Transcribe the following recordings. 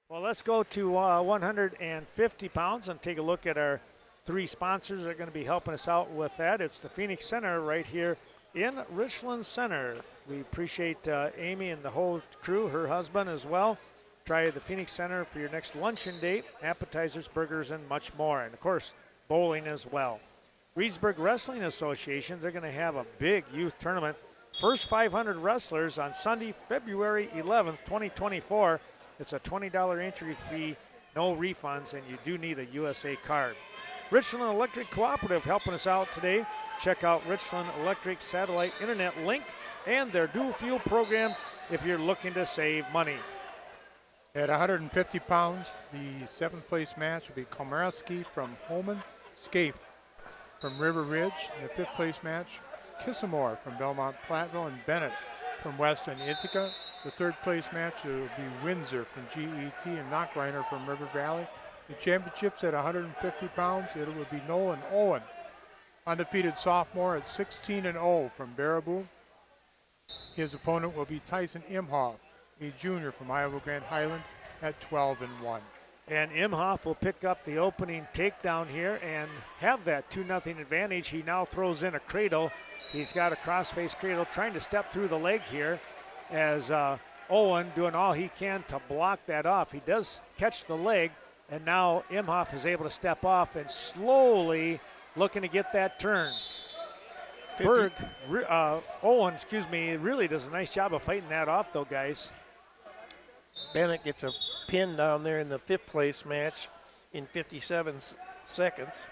Well, let's go to 150 pounds and take a look at our three sponsors that are going to be helping us out with that. It's the Phoenix Center right here in Richland Center. We appreciate Amy and the whole crew, her husband as well. Try the Phoenix Center for your next luncheon date, appetizers, burgers, and much more. And, of course, bowling as well. Reedsburg Wrestling Association, they're going to have a big youth tournament. First 500 wrestlers on Sunday, February 11th, 2024. It's a $20 entry fee, no refunds, and you do need a USA card. Richland Electric Cooperative helping us out today. Check out Richland Electric Satellite Internet link and their dual fuel program if you're looking to save money. At 150 pounds, the seventh place match will be Komarski from Holman, Scaife from River Ridge. In the fifth place match, Kissamore from Belmont Platteville, and Bennett from Weston Ithaca. The third place match will be Windsor from GET and Knockreiner from River Valley. The championships at 150 pounds, it will be Nolan Owen, undefeated sophomore at 16-0 from Baraboo. His opponent will be Tyson Imhoff, a junior from Iowa Grand Highland, at 12-1. And Imhoff will pick up the opening takedown here and have that 2-0 advantage. He now throws in a cradle. He's got a cross-face cradle trying to step through the leg here as Owen doing all he can to block that off. He does catch the leg, and now Imhoff is able to step off and slowly looking to get that turn. Owen, really does a nice job of fighting that off, though, guys. Bennett gets a pin down there in the fifth place match in 57 seconds.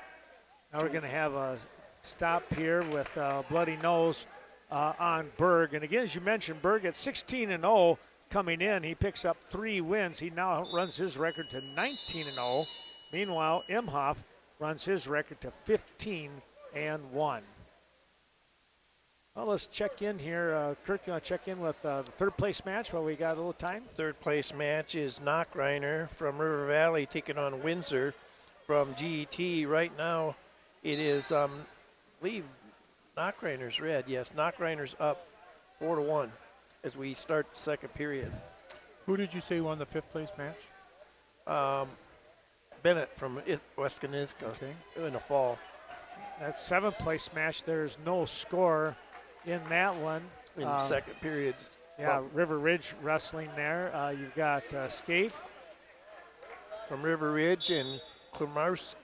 Now we're going to have a stop here with bloody nose on Berg. And again, as you mentioned, Berg at 16-0 coming in. He picks up 3 wins. He now runs his record to 19-0. Meanwhile, Imhoff runs his record to 15-1. Well, let's check in here. Kirk, you want to check in with the third place match while we got a little time? Third place match is Knockreiner from River Valley taking on Windsor from GET. Right now, it is, I believe, Knockreiner's red. Yes, Knockreiner's up 4-1 as we start the second period. Who did you say won the fifth place match? Bennett from West Koniska in the fall. That seventh place match, there's no score in that one. In the second period. Yeah, River Ridge wrestling there. You've got Scaife. From River Ridge and Komarski.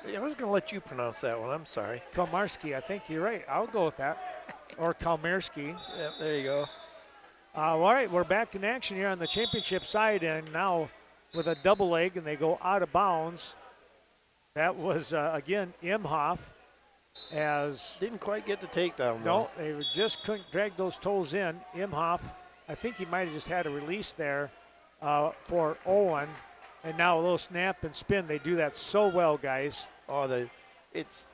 I was going to let you pronounce that one. I'm sorry. Komarski, I think you're right. I'll go with that. Or Kalmerski. Yep, there you go. All right, we're back in action here on the championship side, and now with a double leg, and they go out of bounds. That was, again, Imhoff. Didn't quite get the takedown, though. No, they just couldn't drag those toes in. Imhoff, I think he might have just had a release there for Owen. And now a little snap and spin. They do that so well, guys. Oh, it's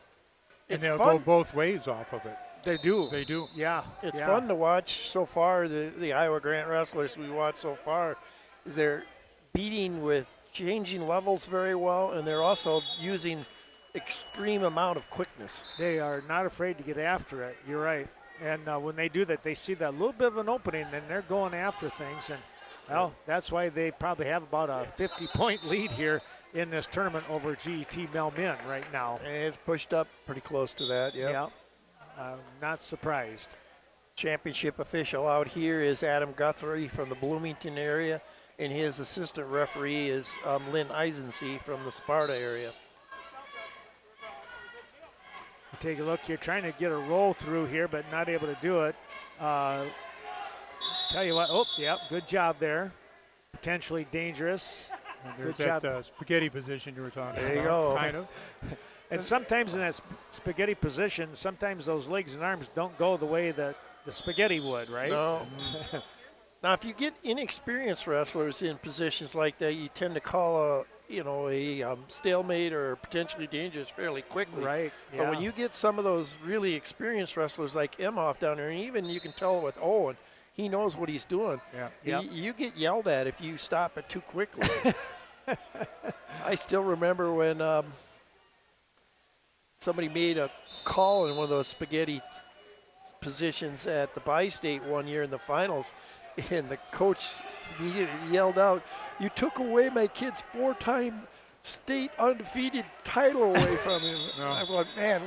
and they'll fun. go both ways off of it. They do. They do. Yeah. It's fun to watch so far. The Iowa Grant wrestlers we watch so far is they're beating with changing levels very well, and they're also using extreme amount of quickness. They are not afraid to get after it. You're right. And when they do that, they see that little bit of an opening, and they're going after things. And, well, that's why they probably have about a 50-point lead here in this tournament over GET Melmin right now. And it's pushed up pretty close to that, yeah. Not surprised. Championship official out here is Adam Guthrie from the Bloomington area, and his assistant referee is Lynn Eisensee from the Sparta area. Take a look here, trying to get a roll through here, but not able to do it. Tell you what, good job there. Potentially dangerous. And there's that spaghetti position you were talking about. There you go. Kind of. And sometimes in that spaghetti position, sometimes those legs and arms don't go the way that the spaghetti would, right? No. Now, if you get inexperienced wrestlers in positions like that, you tend to call a stalemate or potentially dangerous fairly quickly. Right. Yeah. But when you get some of those really experienced wrestlers like Imhoff down there, and even you can tell with Owen, he knows what he's doing. Yeah. You get yelled at if you stop it too quickly. I still remember when somebody made a call in one of those spaghetti positions at the Bi-State one year in the finals, and the coach He yelled out, "You took away my kid's 4-time state undefeated title away from him." No. I went, man,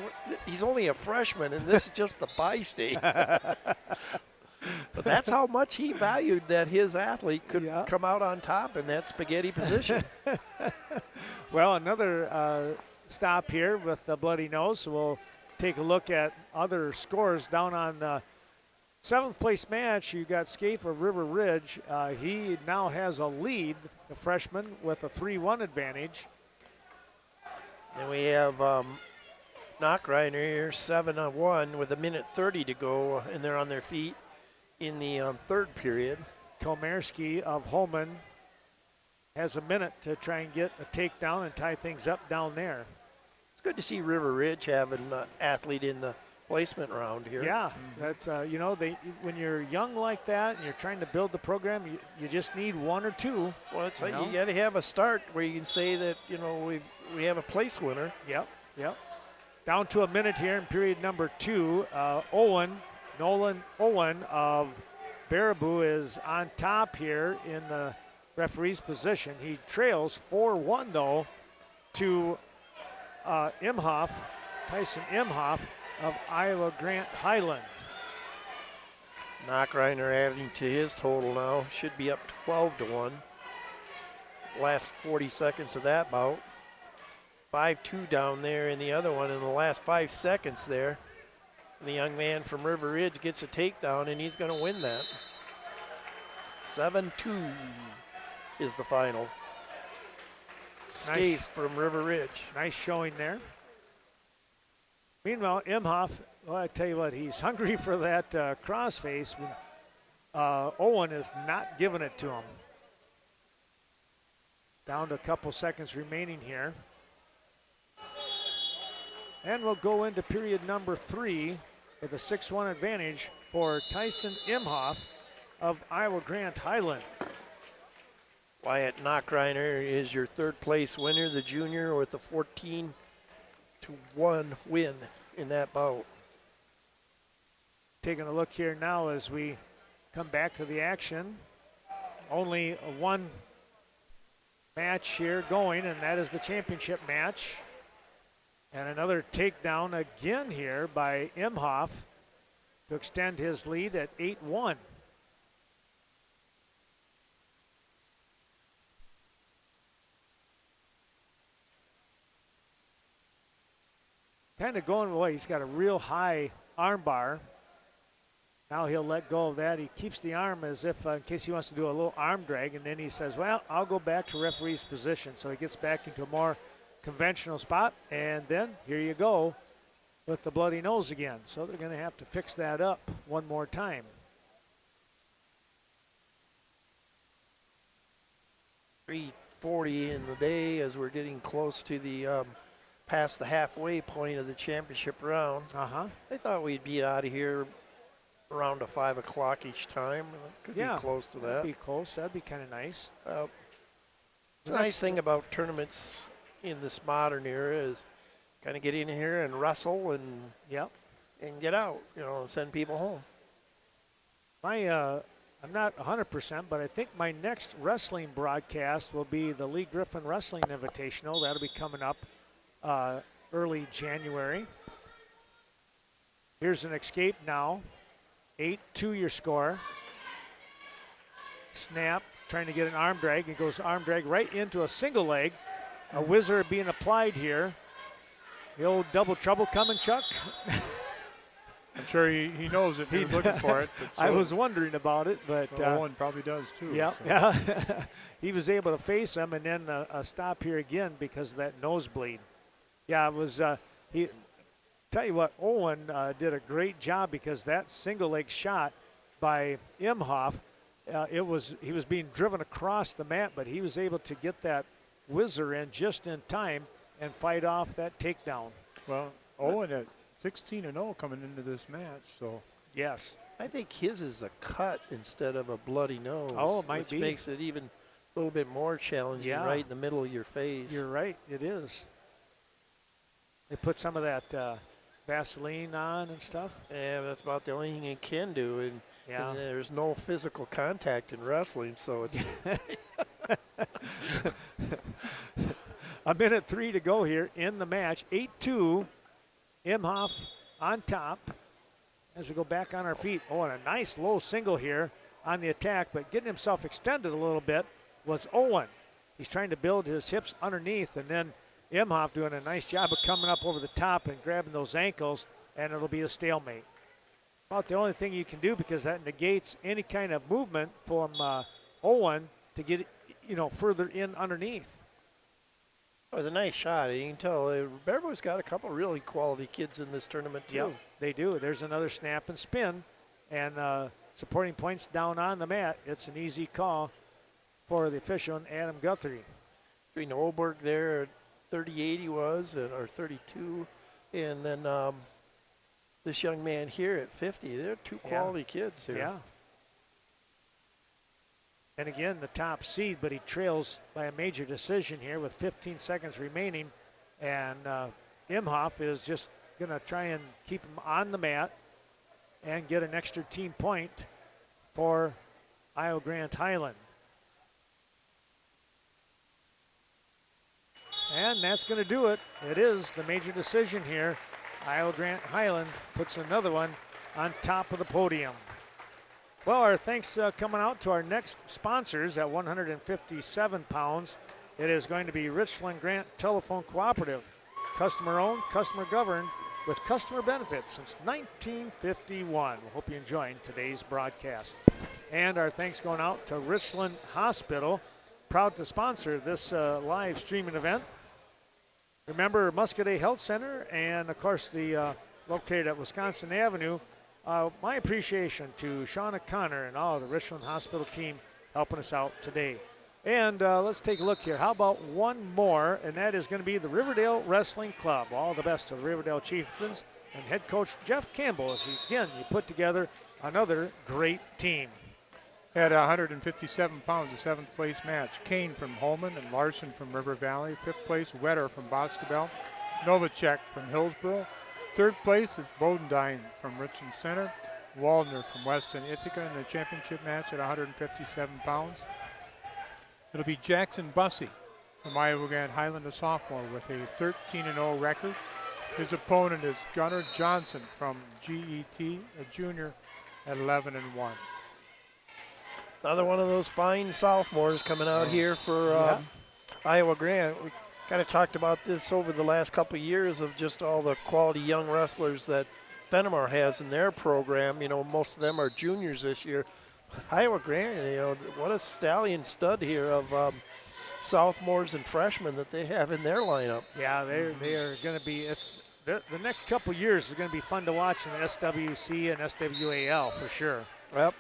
he's only a freshman, and this is just the bi-state. But that's how much he valued that his athlete could come out on top in that spaghetti position. Well, another stop here with the bloody nose. So we'll take a look at other scores down on the 7th place match. You got Scaife of River Ridge. He now has a lead, the freshman, with a 3-1 advantage. Then we have Knockreiner here, 7-1 with 1:30 to go, and they're on their feet in the third period. Komarski of Holman has a minute to try and get a takedown and tie things up down there. It's good to see River Ridge having an athlete in the placement round here. Yeah, that's when you're young like that and you're trying to build the program, you just need one or two. Well, it's like you got to have a start where you can say that we have a place winner. Yep. Down to a minute here in period number 2. Nolan Owen of Baraboo is on top here in the referee's position. He trails 4-1 though to Tyson Imhoff of Iowa Grant Highland. Knockreiner adding to his total now. Should be up 12-1. Last 40 seconds of that bout. 5-2 down there in the other one in the last 5 seconds there. The young man from River Ridge gets a takedown, and he's going to win that. 7-2 is the final. Scaife from River Ridge. Nice showing there. Meanwhile, Imhoff, well, I tell you what, he's hungry for that crossface. Owen is not giving it to him. Down to a couple seconds remaining here. And we'll go into period number 3 with a 6-1 advantage for Tyson Imhoff of Iowa Grant Highland. Wyatt Knockreiner is your third place winner, the junior, with a 14-1 win in that bout. Taking a look here now as we come back to the action. Only one match here going, and that is the championship match. And another takedown again here by Imhoff to extend his lead at 8-1. Kind of going away. He's got a real high arm bar. Now he'll let go of that. He keeps the arm as if in case he wants to do a little arm drag, and then he says, well, I'll go back to referee's position. So he gets back into a more conventional spot, and then here you go with the bloody nose again. So they're going to have to fix that up one more time. .340 in the day as we're getting close to the past the halfway point of the championship round. I thought we'd be out of here around 5 o'clock each time. Could be close to that. That'd be close. That'd be kind of nice. It's a nice thing about tournaments in this modern era is kind of get in here and wrestle and get out, and send people home. I'm not 100%, but I think my next wrestling broadcast will be the Lee Griffin Wrestling Invitational. That'll be coming up early January. Here's an escape now. 8-2 your score. Snap, trying to get an arm drag. It goes arm drag right into a single leg. A whizzer being applied here. The old double trouble coming, Chuck. I'm sure he knows it. He was looking for it. So I was wondering about it, but Owen probably does too. Yeah. He was able to face him, and then a stop here again because of that nosebleed. Yeah, it was. Tell you what, Owen did a great job because that single leg shot by Imhoff, he was being driven across the mat, but he was able to get that whizzer in just in time and fight off that takedown. Well, Owen at 16-0 coming into this match, so. Yes. I think his is a cut instead of a bloody nose. Oh, it might be. Which makes it even a little bit more challenging right in the middle of your face. You're right, it is. They put some of that Vaseline on and stuff. Yeah, that's about the only thing you can do. And Yeah. And there's no physical contact in wrestling, so it's A minute 3 to go here in the match. 8-2. Imhoff on top as we go back on our feet. Oh, and a nice low single here on the attack, but getting himself extended a little bit was Owen. He's trying to build his hips underneath, and then Imhoff doing a nice job of coming up over the top and grabbing those ankles, and it'll be a stalemate. About the only thing you can do, because that negates any kind of movement from Owen to get further in underneath. it was a nice shot. You can tell Bearboy's got a couple really quality kids in this tournament too. Yep, they do. There's another snap and spin, and supporting points down on the mat. It's an easy call for the official, Adam Guthrie. Between Olberg there, 38 he was, or 32, and then this young man here at 50. They're two quality kids here. Yeah. And again, the top seed, but he trails by a major decision here with 15 seconds remaining. And Imhoff is just going to try and keep him on the mat and get an extra team point for Iowa Grant Highland. And that's going to do it. It is the major decision here. Iowa Grant Highland puts another one on top of the podium. Well, our thanks coming out to our next sponsors at 157 pounds. It is going to be Richland Grant Telephone Cooperative. Customer owned, customer governed, with customer benefits since 1951. We hope you enjoyed today's broadcast. And our thanks going out to Richland Hospital, proud to sponsor this live streaming event. Remember Muscadet Health Center, and of course the located at Wisconsin Avenue. My appreciation to Shauna Connor and all the Richland Hospital team helping us out today. And let's take a look here. How about one more, and that is going to be the Riverdale Wrestling Club. All the best to the Riverdale Chieftains and head coach Jeff Campbell as you put together another great team. At 157 pounds, a seventh place match. Kane from Holman and Larson from River Valley. Fifth place, Wetter from Boscobel. Novacek from Hillsboro. Third place is Bodendine from Richland Center. Waldner from Weston Ithaca in the championship match at 157 pounds. It'll be Jackson Bussey from Iowa Grant Highland, a sophomore, with a 13-0 record. His opponent is Gunnar Johnson from GET, a junior, at 11-1. Another one of those fine sophomores coming out here for Iowa Grant. We kind of talked about this over the last couple of years of just all the quality young wrestlers that Fenimore has in their program. You know, most of them are juniors this year. Iowa Grant, you know, what a stallion stud here of sophomores and freshmen that they have in their lineup. Yeah, they are going to be. The next couple years is going to be fun to watch in the SWC and SWAL for sure. Yep.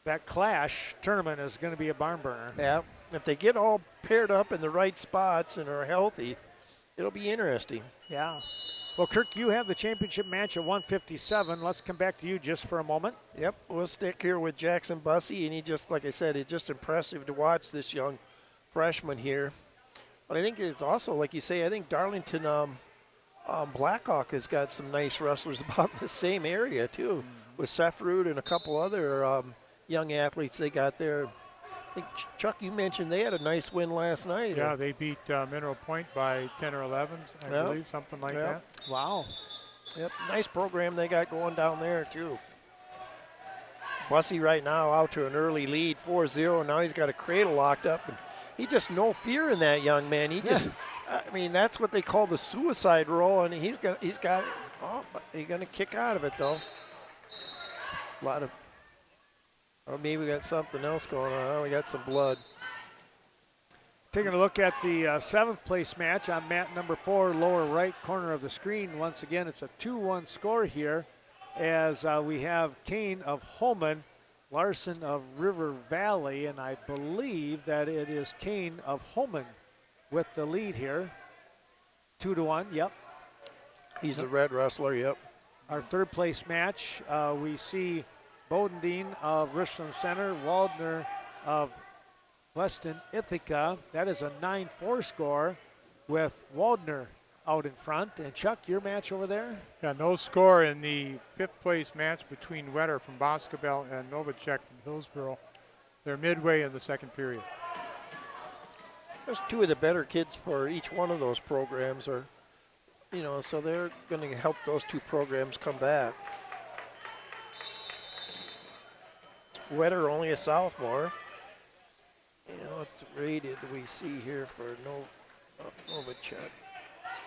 That Clash tournament is going to be a barn burner. Yeah. If they get all paired up in the right spots and are healthy, it'll be interesting. Yeah. Well, Kirk, you have the championship match at 157. Let's come back to you just for a moment. Yep, we'll stick here with Jackson Bussey, and he just, like I said, it's just impressive to watch this young freshman here. But I think it's also, like you say, I think Darlington Blackhawk has got some nice wrestlers about the same area, too, with Seth Root and a couple other young athletes they got there. I think, Chuck, you mentioned they had a nice win last night. Yeah, they beat Mineral Point by 10 or 11, I believe, something like that. Wow. Yep, nice program they got going down there, too. Bussey right now out to an early lead, 4-0. Now he's got a cradle locked up. And he just no fear in that young man. He just, I mean, that's what they call the suicide roll, and he's going to kick out of it, though. A lot of, or maybe we got something else going on. Oh, we got some blood. Taking a look at the seventh place match on mat number 4, lower right corner of the screen. Once again, it's a 2-1 score here as we have Kane of Holman, Larson of River Valley, and I believe that it is Kane of Holman with the lead here. 2-1, yep. He's a red wrestler, yep. Our third place match, we see Bodendine of Richland Center, Waldner of Weston Ithaca. That is a 9-4 score with Waldner out in front. And Chuck, your match over there? Yeah, no score in the 5th place match between Wetter from Boscobel and Novacek from Hillsboro. They're midway in the 2nd period. There's 2 of the better kids for each one of those programs, or, you know, so they're going to help those 2 programs come back. Wetter only a sophomore. And what's the rated we see here for Novacek?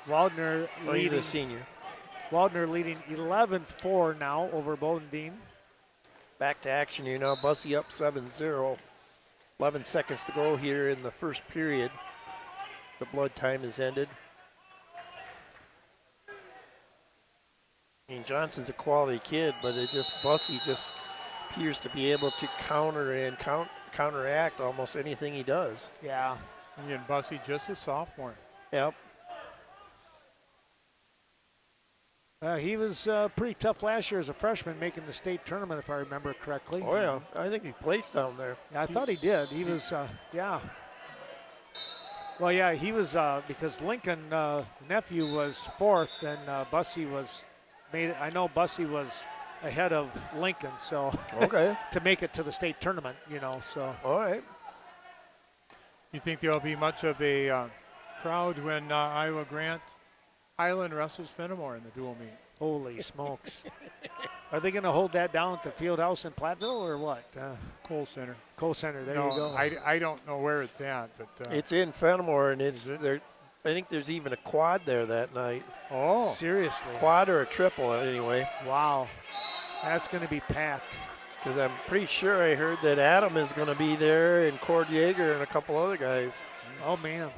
Waldner Oh, he's leading. a senior. Waldner leading 11-4 now over Bowden. Back to action here now. Bussy up 7-0. 11 seconds to go here in the 1st period. The blood time is ended. I mean, Johnson's a quality kid, but Bussy just appears to be able to counter and counteract almost anything he does. Yeah. And Bussy just a sophomore. Yep. He was pretty tough last year as a freshman, making the state tournament, if I remember correctly. Oh, yeah. I think he placed down there. Yeah, I thought he did. He was, yeah. Well, yeah, he was, because Lincoln, nephew, was 4th, and Bussy was I know Bussy was ahead of Lincoln, so. Okay. to make it to the state tournament, you know, so. All right. You think there'll be much of a crowd when Iowa Grant Highland wrestles Fenimore in the dual meet? Holy smokes. Are they going to hold that down at the field house in Platteville or what? Kohl Center. Kohl Center, there No, you go. I don't know where it's at, but It's in Fenimore, and it's there. I think there's even a quad there that night. oh, Seriously. Quad or a triple, anyway. Wow. That's going to be packed. Because I'm pretty sure I heard that Adam is going to be there, and Cord Yeager and a couple other guys. Oh, man.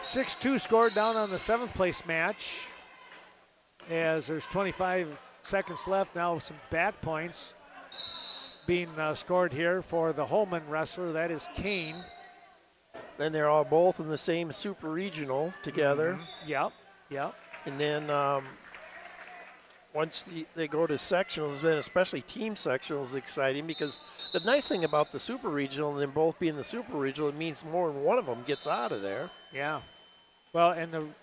6-2 scored down on the 7th place match as there's 25 seconds left. Now some back points being scored here for the Holman wrestler. That is Kane. Then they're all both in the same super regional together. Yep. And then once they go to sectionals, then especially team sectionals, is exciting because the nice thing about the super regional and them both being the super regional, it means more than one of them gets out of there. Yeah. Well, and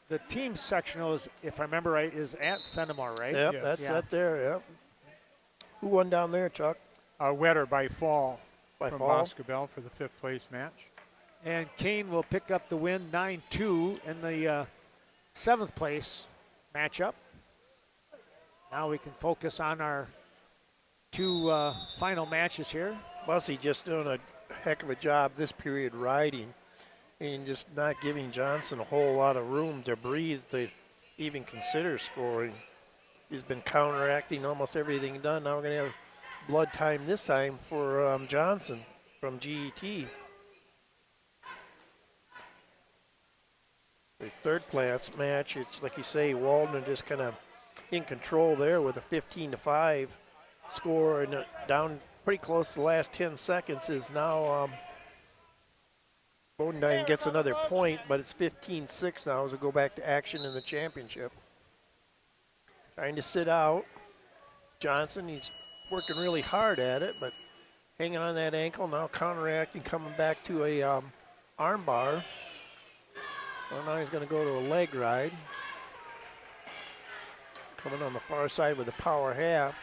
the team sectional is, if I remember right, is at Fenimore, right? Yep, Yes. that's Yeah. that there, yep. Who won down there, Chuck? Wetter by fall By from fall? Boscobel for the 5th place match. And Kane will pick up the win 9-2 in the 7th place matchup. Now we can focus on our 2 final matches here. Bussy just doing a heck of a job this period riding and just not giving Johnson a whole lot of room to breathe to even consider scoring. He's been counteracting almost everything done. Now we're going to have blood time this time for Johnson from GET. The 3rd place match, it's like you say, Waldner just kind of in control there with a 15-5 score, and down pretty close to the last 10 seconds is now Bodendine gets another point, but it's 15-6 now as we go back to action in the championship. Trying to sit out. Johnson, he's working really hard at it, but hanging on that ankle, now counteracting, coming back to a arm bar. Well, now he's going to go to a leg ride. Coming on the far side with a power half.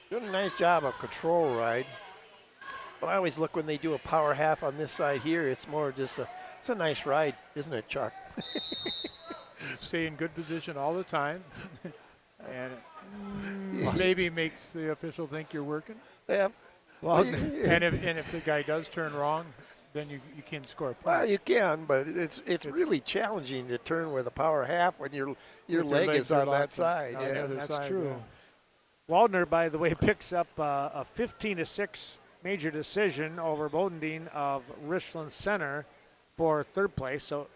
Doing a nice job of control ride. But I always look when they do a power half on this side here, it's more just it's a nice ride, isn't it, Chuck? Stay in good position all the time. And it maybe makes the official think you're working. Yeah. Well, And if the guy does turn wrong, then you can score a point. Well, you can, but it's really challenging to turn with a power half when your your leg legs is are on that locked side. on the Yeah. other that's side, true. yeah. Waldner, by the way, picks up a 15-6 major decision over Bodendine of Richland Center for 3rd place. So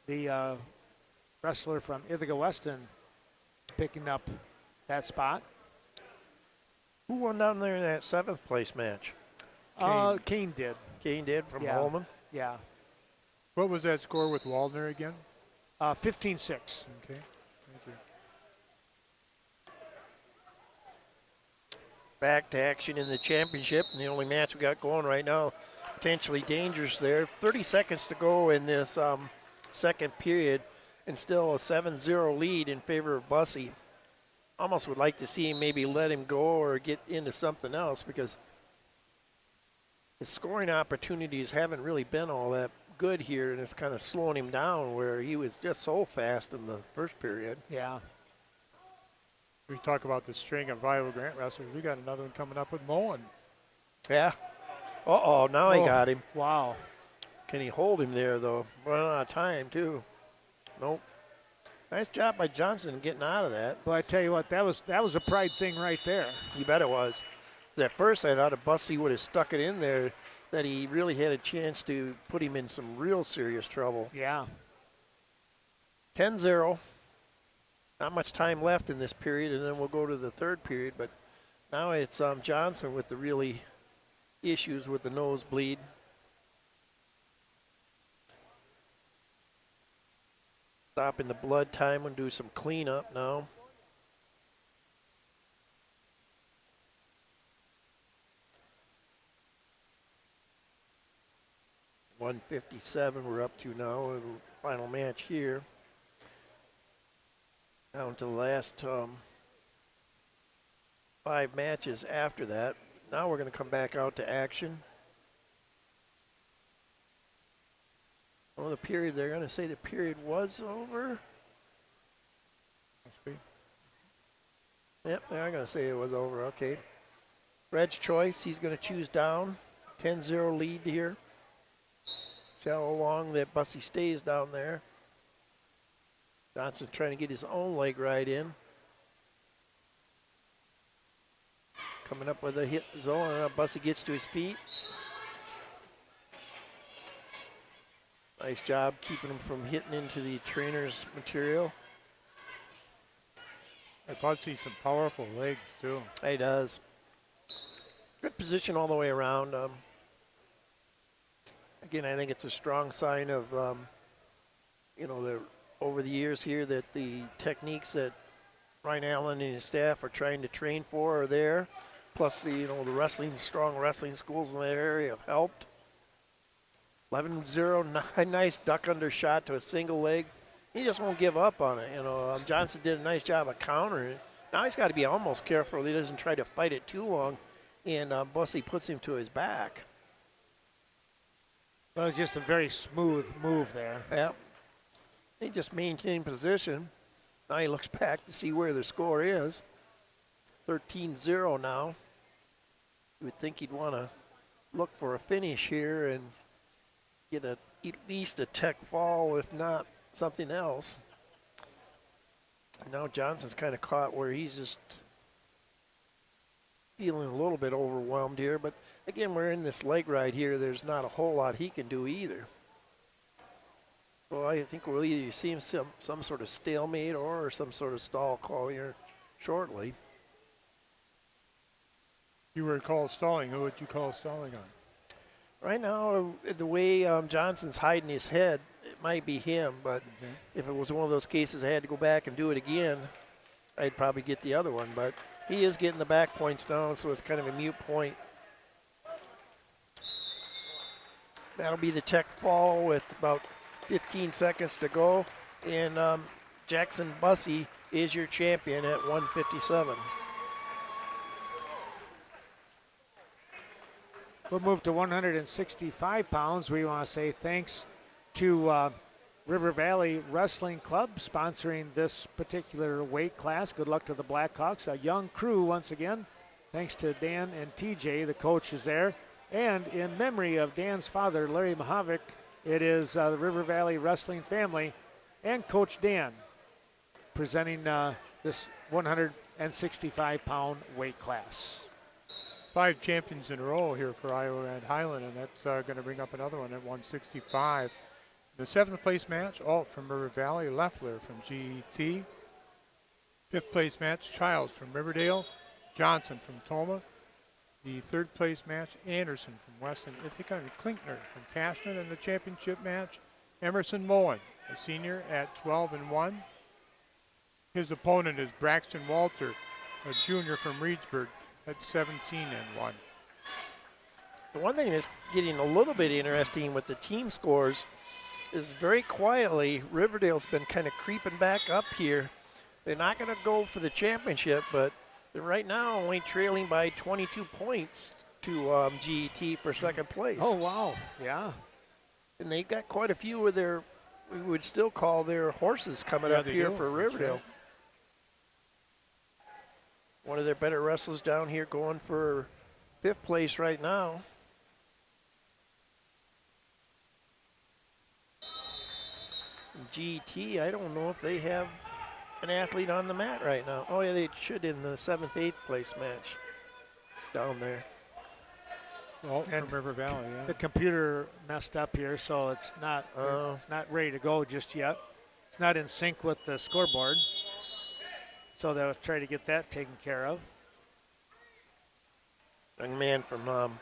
the wrestler from Ithaca Weston picking up that spot. Who won down there in that 7th place match? Kane did. Kane did from Yeah. Holman. Yeah. What was that score with Waldner again? 15-6. Okay, thank you. Back to action in the championship, and the only match we got going right now potentially dangerous there. 30 seconds to go in this second period, and still a 7-0 lead in favor of Bussey. Almost would like to see him maybe let him go or get into something else, because his scoring opportunities haven't really been all that good here, and it's kind of slowing him down where he was just so fast in the first period. Yeah. We talk about the string of Iowa Grant wrestlers. We got another one coming up with Mullen. Yeah. Uh-oh, now he got him. Wow. Can he hold him there, though? Running out of time, too. Nope. Nice job by Johnson getting out of that. But I tell you what, that was a pride thing right there. You bet it was. At first, I thought if Bussey would have stuck it in there, that he really had a chance to put him in some real serious trouble. Yeah. 10-0. Not much time left in this period, and then we'll go to the third period. But now it's Johnson with the really issues with the nosebleed. Stopping the blood time and do some cleanup now. .157 we're up to now, the final match here. Down to the last 5 matches after that. Now we're going to come back out to action. Oh, the period, they're going to say the period was over. Must be. Yep, they're going to say it was over. Okay. Red's choice, he's going to choose down. 10-0 lead here. See how long that Bussey stays down there. Johnson trying to get his own leg right in. Coming up with a hit zone. Bussey gets to his feet. Nice job keeping him from hitting into the trainer's material. Bussey some powerful legs, too. He does. Good position all the way around. Again, I think it's a strong sign of, over the years here that the techniques that Ryan Allen and his staff are trying to train for are there. Plus the strong wrestling schools in that area have helped. 11-0, nice duck under shot to a single leg. He just won't give up on it. Johnson did a nice job of countering it. Now he's got to be almost careful he doesn't try to fight it too long, and Bussey puts him to his back. Well, it was just a very smooth move there. Yeah. He just maintained position. Now he looks back to see where the score is. 13-0 now. You would think he'd want to look for a finish here and get at least a tech fall, if not something else. And now Johnson's kind of caught where he's just feeling a little bit overwhelmed here. But again, we're in this leg ride here. There's not a whole lot he can do either. Well, I think we'll either see some sort of stalemate or some sort of stall call here shortly. You were called stalling. Who would you call stalling on? Right now, the way Johnson's hiding his head, it might be him. But if it was one of those cases I had to go back and do it again, I'd probably get the other one. But he is getting the back points now, so it's kind of a mute point. That'll be the tech fall with about 15 seconds to go. And Jackson Bussey is your champion at 157. We'll move to 165 pounds. We want to say thanks to River Valley Wrestling Club sponsoring this particular weight class. Good luck to the Blackhawks. A young crew once again. Thanks to Dan and TJ, the coaches there. And in memory of Dan's father, Larry Mahavik, it is the River Valley Wrestling family and Coach Dan presenting this 165-pound weight class. 5 champions in a row here for Iowa and Highland, and that's going to bring up another one at 165. The 7th place match, Alt from River Valley, Leffler from GET. 5th place match, Childs from Riverdale, Johnson from Toma. The 3rd place match, Anderson from Weston, Ithaca, and Klinkner from Cashton. And the championship match, Emerson Moen, a senior at 12-1. His opponent is Braxton Walter, a junior from Reedsburg, at 17-1. The one thing that's getting a little bit interesting with the team scores is very quietly, Riverdale's been kind of creeping back up here. They're not going to go for the championship, but they're right now only trailing by 22 points to GET for second place. Oh, wow. Yeah. And they've got quite a few of their, we would still call their horses coming up here for Riverdale. Right. One of their better wrestlers down here going for fifth place right now. GT, I don't know if they have an athlete on the mat right now. Oh, yeah, they should in the 7th, 8th place match down there. Oh, from River Valley, yeah. The computer messed up here, so it's not ready to go just yet. It's not in sync with the scoreboard. So they'll try to get that taken care of. Young man from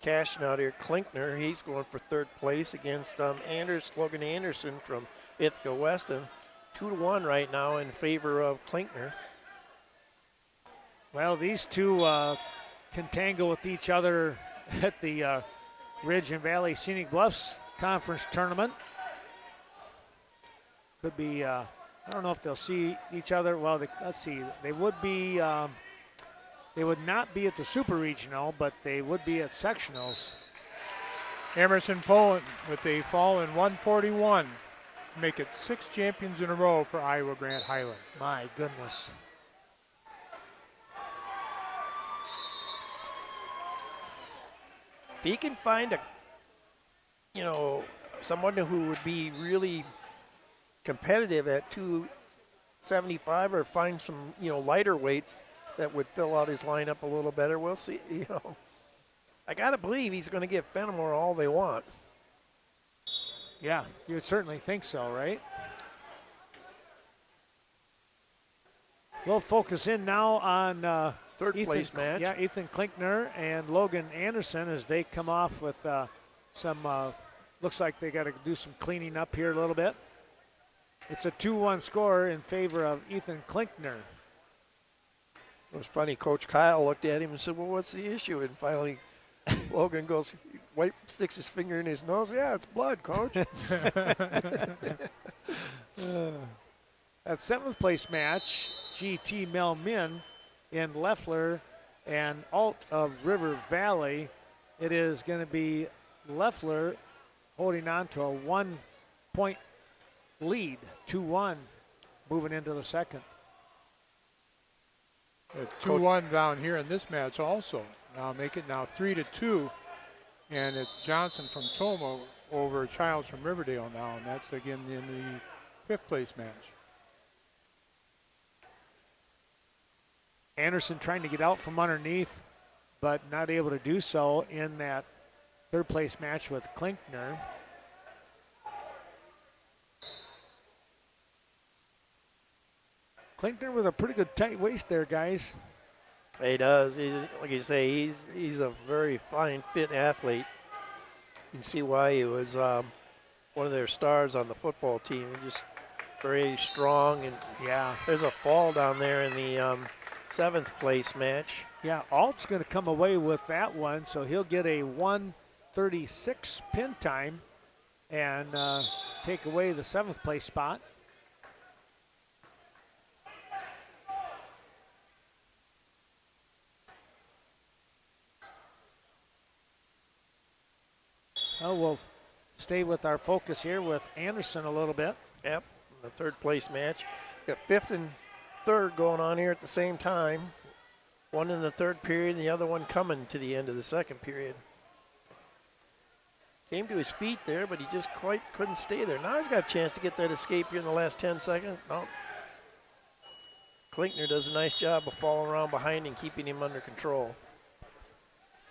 Cashin out here, Klinkner, he's going for third place against Logan Anderson from Ithaca Weston. 2-1 right now in favor of Klinkner. Well, these two can tangle with each other at the Ridge and Valley Scenic Bluffs Conference Tournament. Could be, I don't know if they'll see each other. Well, let's see. They would be, they would not be at the Super Regional, but they would be at sectionals. Emerson Poland with a fall in 141 to make it 6 champions in a row for Iowa Grant Highland. My goodness. If he can find someone who would be really competitive at 275 or find some, lighter weights that would fill out his lineup a little better, we'll see. I got to believe he's going to give Fenimore all they want. Yeah, you would certainly think so, right? We'll focus in now on Third place match. Yeah, Ethan Klinkner and Logan Anderson as they come off with some, looks like they got to do some cleaning up here a little bit. It's a 2-1 score in favor of Ethan Klinkner. It was funny. Coach Kyle looked at him and said, well, what's the issue? And finally, Logan goes, sticks his finger in his nose. Yeah, it's blood, Coach. That 7th place match, GT Mel Min in Leffler and Alt of River Valley. It is going to be Leffler holding on to a 1-point lead, 2-1, moving into the second. 2-1 down here in this match also. Now make it now 3-2, and it's Johnson from Toma over Childs from Riverdale now, and that's again in the 5th place match. Anderson trying to get out from underneath, but not able to do so in that 3rd place match with Klinkner. Klinkner with a pretty good tight waist there, guys. He does. Like you say, he's a very fine, fit athlete. You can see why he was one of their stars on the football team. Just very strong. And yeah, there's a fall down there in the 7th place match. Yeah, Alt's going to come away with that one, so he'll get a 1:36 pin time and take away the 7th place spot. Oh, we'll stay with our focus here with Anderson a little bit. Yep, the 3rd place match. Got 5th and 3rd going on here at the same time. One in the 3rd period and the other one coming to the end of the 2nd period. Came to his feet there, but he just quite couldn't stay there. Now he's got a chance to get that escape here in the last 10 seconds. No. Klinkner does a nice job of following around behind and keeping him under control.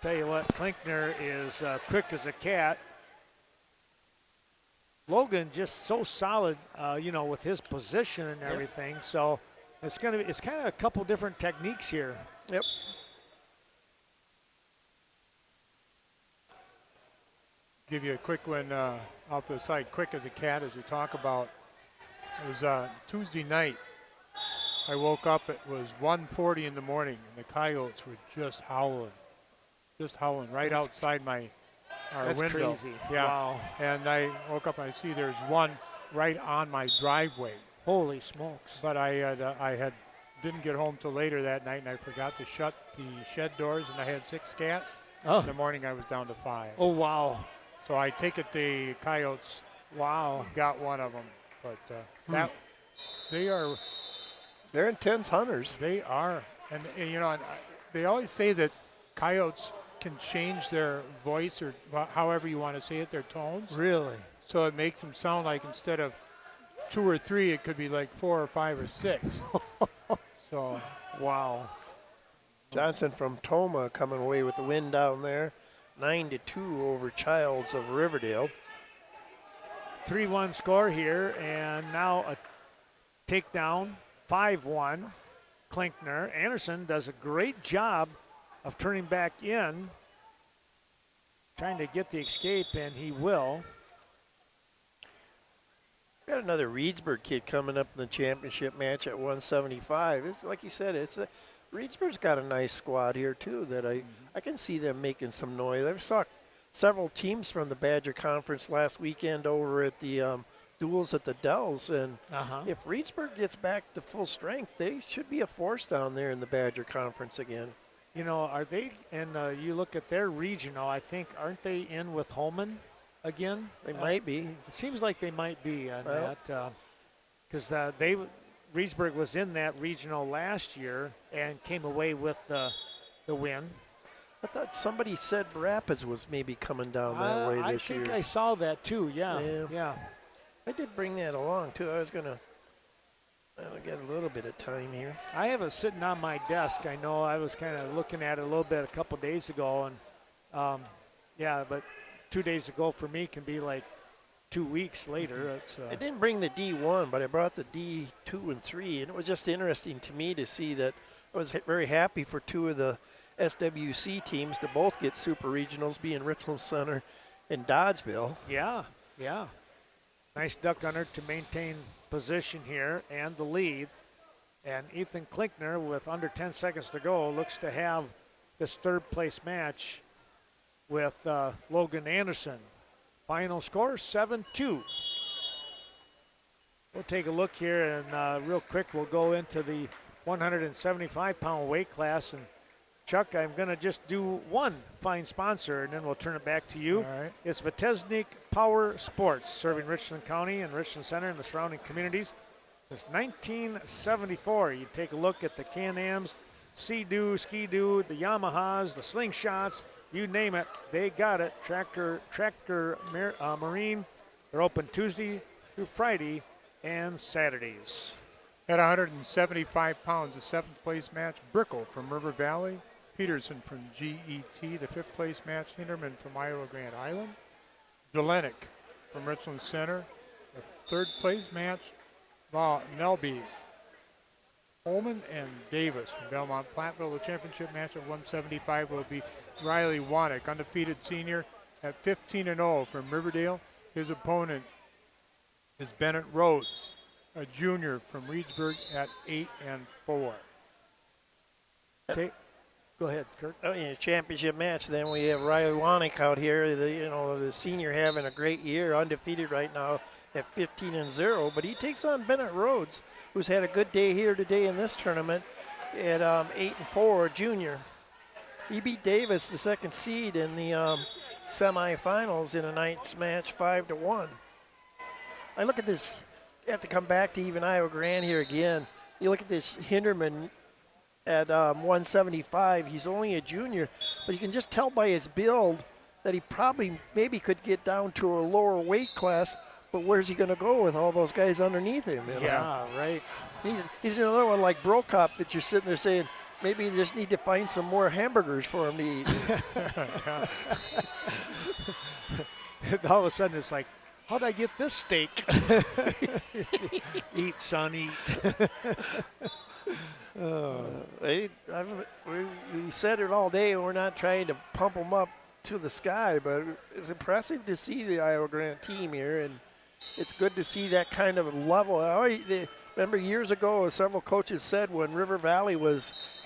Tell you what, Klinkner is quick as a cat. Logan just so solid, with his position and everything. Yep. So it's kind of a couple different techniques here. Yep. Give you a quick one off the side, quick as a cat, as we talk about. It was Tuesday night. I woke up, it was 1:40 in the morning, and the coyotes were just howling. just howling right That's- outside our That's window. crazy. Yeah. Wow. And I woke up and I see there's one right on my driveway. Holy smokes. But I didn't get home till later that night, and I forgot to shut the shed doors, and I had 6 cats. Oh. In the morning, I was down to 5. Oh, wow. So I take it the coyotes Wow. got one of them, but They're intense hunters. they are, and they always say that coyotes can change their voice or however you want to say it, their tones. Really? So it makes them sound like instead of 2 or 3, it could be like 4 or 5 or 6. So Wow. Johnson from Toma coming away with the win down there. 9-2 over Childs of Riverdale. 3-1 score here, and now a takedown, 5-1. Klinkner. Anderson does a great job of turning back in, trying to get the escape, and he will. Got another Reedsburg kid coming up in the championship match at 175. It's like you said, Reedsburg's got a nice squad here too. That I can see them making some noise. I saw several teams from the Badger Conference last weekend over at the duels at the Dells, and if Reedsburg gets back to full strength, they should be a force down there in the Badger Conference again. You know, are they? And you look at their regional. I think aren't they in with Holman again? They might be. It seems like they might be on Well. that because Reedsburg was in that regional last year and came away with the win. I thought somebody said Rapids was maybe coming down that way this year. I think I saw that too. Yeah. Yeah. I did bring that along too. I was gonna get a little bit of time here. I have it sitting on my desk. I know I was kind of looking at it a little bit a couple days ago, and but 2 days ago for me can be like 2 weeks later. It's I didn't bring the D1, but I brought the D2 and 3, and it was just interesting to me to see that. I was very happy for 2 of the SWC teams to both get super regionals, being Richland Center and Dodgeville. yeah. Nice duck hunter to maintain position here and the lead. And Ethan Klinkner, with under 10 seconds to go, looks to have this third place match with Logan Anderson. Final score 7-2. We'll take a look here, and real quick we'll go into the 175-pound weight class. And Chuck, I'm going to just do one fine sponsor, and then we'll turn it back to you. All right. It's Viteznik Power Sports, serving Richland County and Richland Center and the surrounding communities since 1974. You take a look at the Can-Ams, Sea-Doo, Ski-Doo, the Yamahas, the Slingshots, you name it, they got it. Tractor Marine, they're open Tuesday through Friday and Saturdays. At 175 pounds, the 7th place match, Brickle from River Valley, Peterson from GET, the 5th place match, Hinderman from Iowa Grand Island, Delenick from Richland Center, the 3rd place match, Melby, Holman and Davis from Belmont Platteville. The championship match at 175 will be Riley Wanick, undefeated senior at 15-0 from Riverdale. His opponent is Bennett Rhodes, a junior from Reedsburg at 8-4. Go ahead, Kurt. Oh yeah, championship match. Then we have Riley Wanick out here. The senior having a great year, undefeated right now at 15-0. But he takes on Bennett Rhodes, who's had a good day here today in this tournament at 8-4, junior. He beat Davis, the 2nd seed, in the semifinals in a night's match, 5-1. I look at this. You have to come back to even Iowa Grand here again. You look at this Hinderman at 175. He's only a junior, but you can just tell by his build that he probably maybe could get down to a lower weight class, but where's he going to go with all those guys underneath him? Yeah, right. He's another one like Brokop that you're sitting there saying, maybe you just need to find some more hamburgers for him to eat. All of a sudden it's like, how'd I get this steak? Eat, son, eat. We said it all day. We're not trying to pump them up to the sky, but it's impressive to see the Iowa Grant team here, and it's good to see that kind of level. Remember years ago, several coaches said when River Valley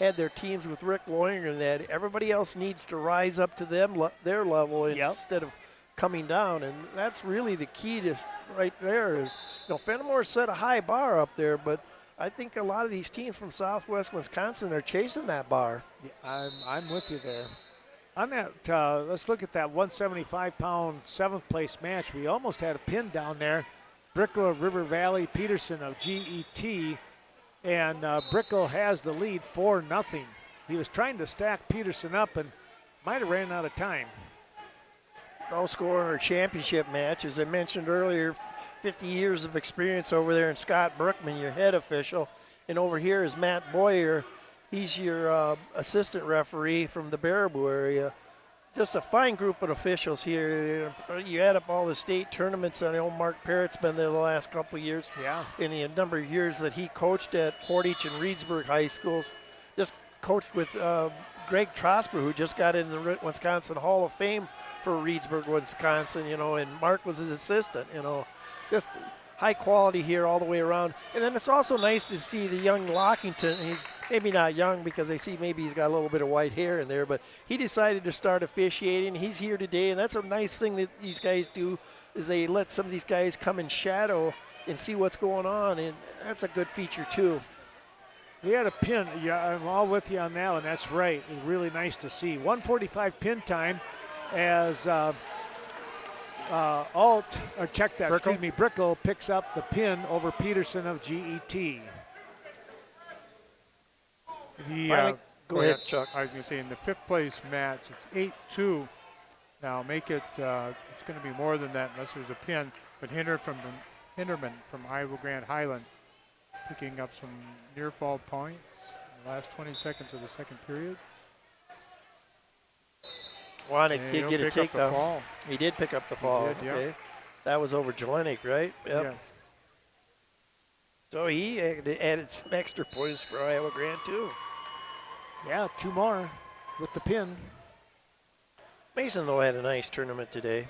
had their teams with Rick Loinger that everybody else needs to rise up to their level instead of coming down, and that's really the key to right there. Is Fenimore set a high bar up there, but I think a lot of these teams from Southwest Wisconsin are chasing that bar. Yeah, I'm with you there. On that, let's look at that 175-pound seventh place match. We almost had a pin down there. Brickell of River Valley, Peterson of GET, and Brickell has the lead 4-0. He was trying to stack Peterson up and might have ran out of time. No score in our championship match. As I mentioned earlier, 50 years of experience over there, and Scott Brookman, your head official. And over here is Matt Boyer. He's your assistant referee from the Baraboo area. Just a fine group of officials here. You add up all the state tournaments. I know Mark Parrott's been there the last couple of years. Yeah. In the number of years that he coached at Portage and Reedsburg High Schools. Just coached with Greg Trosper, who just got in the Wisconsin Hall of Fame for Reedsburg, Wisconsin, and Mark was his assistant, Just high quality here all the way around. And then it's also nice to see the young Lockington. He's maybe not young because they see maybe he's got a little bit of white hair in there, but he decided to start officiating. He's here today, and that's a nice thing that these guys do, is they let some of these guys come in shadow and see what's going on, and that's a good feature too. We had a pin. Yeah, I'm all with you on that one. That's right. It's really nice to see. 1:45 pin time as Brickell picks up the pin over Peterson of GET. Go ahead, Chuck. I was going to say, in the fifth place match, it's 8-2. Now make it, it's going to be more than that unless there's a pin. But Hinderman from Iowa Grand Highland picking up some near fall points in the last 20 seconds of the second period. Wanek did get a takedown. He did pick up the fall. Did, yeah. Okay. That was over Jelenik, right? Yep. Yes. So he added some extra points for Iowa Grand too. Yeah, 2 more with the pin. Mason, though, had a nice tournament today.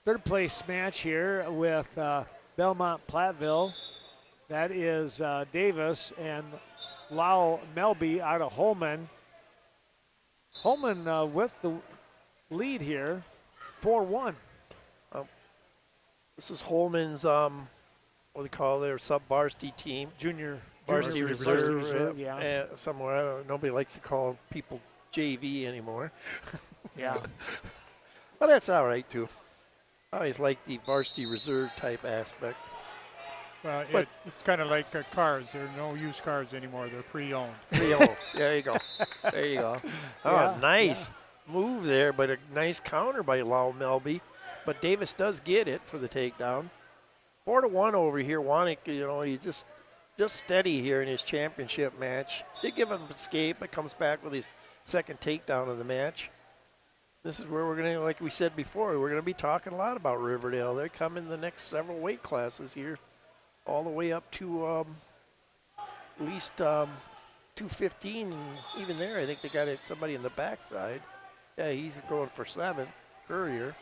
Third place match here with Belmont Platteville. That is Davis and Lau Melby out of Holman. Holman with the lead here, 4-1. This is Holman's, what do they call their sub-varsity team? Junior Varsity reserve, yeah. Somewhere, I don't know, nobody likes to call people JV anymore. Yeah. But that's all right, too. I always like the varsity reserve type aspect. Well, it's kind of like cars. There are no used cars anymore. They're pre-owned. Pre-owned. There you go. There you go. Oh, Yeah, nice move there, but a nice counter by Lau Melby. But Davis does get it for the takedown. 4-1 over here. Wanek, he just steady here in his championship match. Did give him an escape, but comes back with his second takedown of the match. This is where we're going to, like we said before, we're going to be talking a lot about Riverdale. They're coming the next several weight classes here, all the way up to at least 215. And even there, I think they got somebody in the backside. Yeah, he's going for 7th, Courier.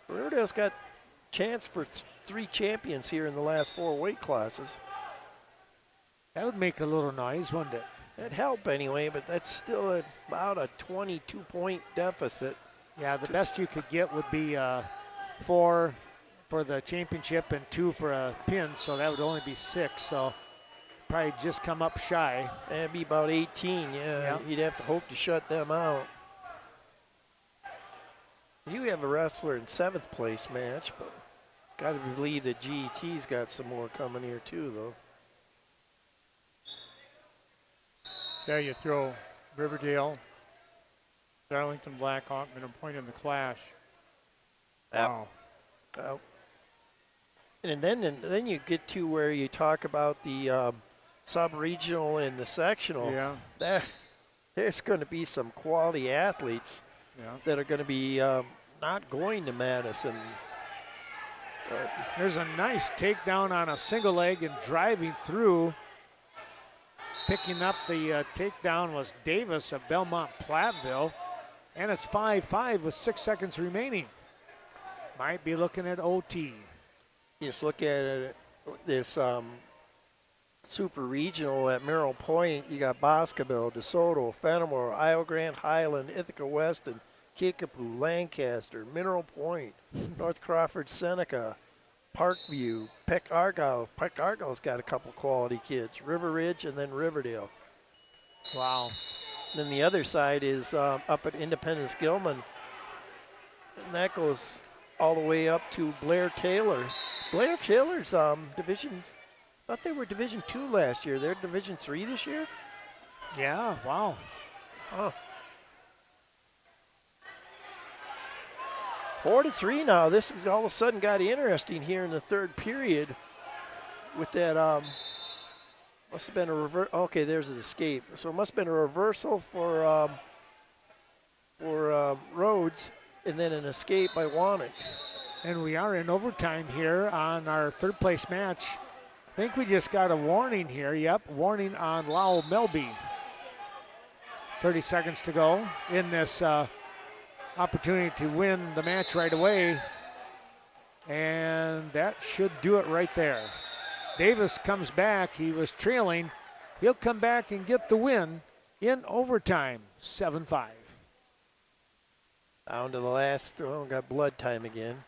Riverdale's got chance for 3 champions here in the last 4 weight classes. That would make a little noise, wouldn't it? That'd help anyway, but that's still about a 22-point deficit. Yeah, the best you could get would be 4 for the championship and 2 for a pin, so that would only be 6. So probably just come up shy. That'd be about 18, yeah. You'd have to hope to shut them out. You have a wrestler in 7th place match, but got to believe that GET's got some more coming here too, though. Yeah, you throw Riverdale, Darlington Blackhawk, and point in the clash. Wow. And then you get to where you talk about the sub-regional and the sectional. Yeah. There's going to be some quality athletes that are going to be not going to Madison. There's a nice takedown on a single leg and driving through. Picking up the takedown was Davis of Belmont Platteville. And it's 5-5 with 6 seconds remaining. Might be looking at OT. Just look at it, this super regional at Merrill Point. You got Boscoville, DeSoto, Fenimore, Iowa Grande, Highland, Ithaca Weston, Kickapoo, Lancaster, Mineral Point, North Crawford, Seneca, Parkview, Peck Argyle. Peck Argyle's got a couple quality kids. River Ridge and then Riverdale. Wow. And then the other side is up at Independence Gilman. And that goes all the way up to Blair Taylor. Blair Taylor's division, I thought they were Division 2 last year. They're Division 3 this year? Yeah, wow. Huh. 4-3 now. This has all of a sudden got interesting here in the third period with that, must have been a reverse. Okay, there's an escape. So it must have been a reversal for Rhodes and then an escape by Wannick. And we are in overtime here on our third place match. I think we just got a warning here. Yep, warning on Lowell Melby. 30 seconds to go in this opportunity to win the match right away. And that should do it right there. Davis comes back. He was trailing. He'll come back and get the win in overtime, 7-5. Down to the last, got blood time again.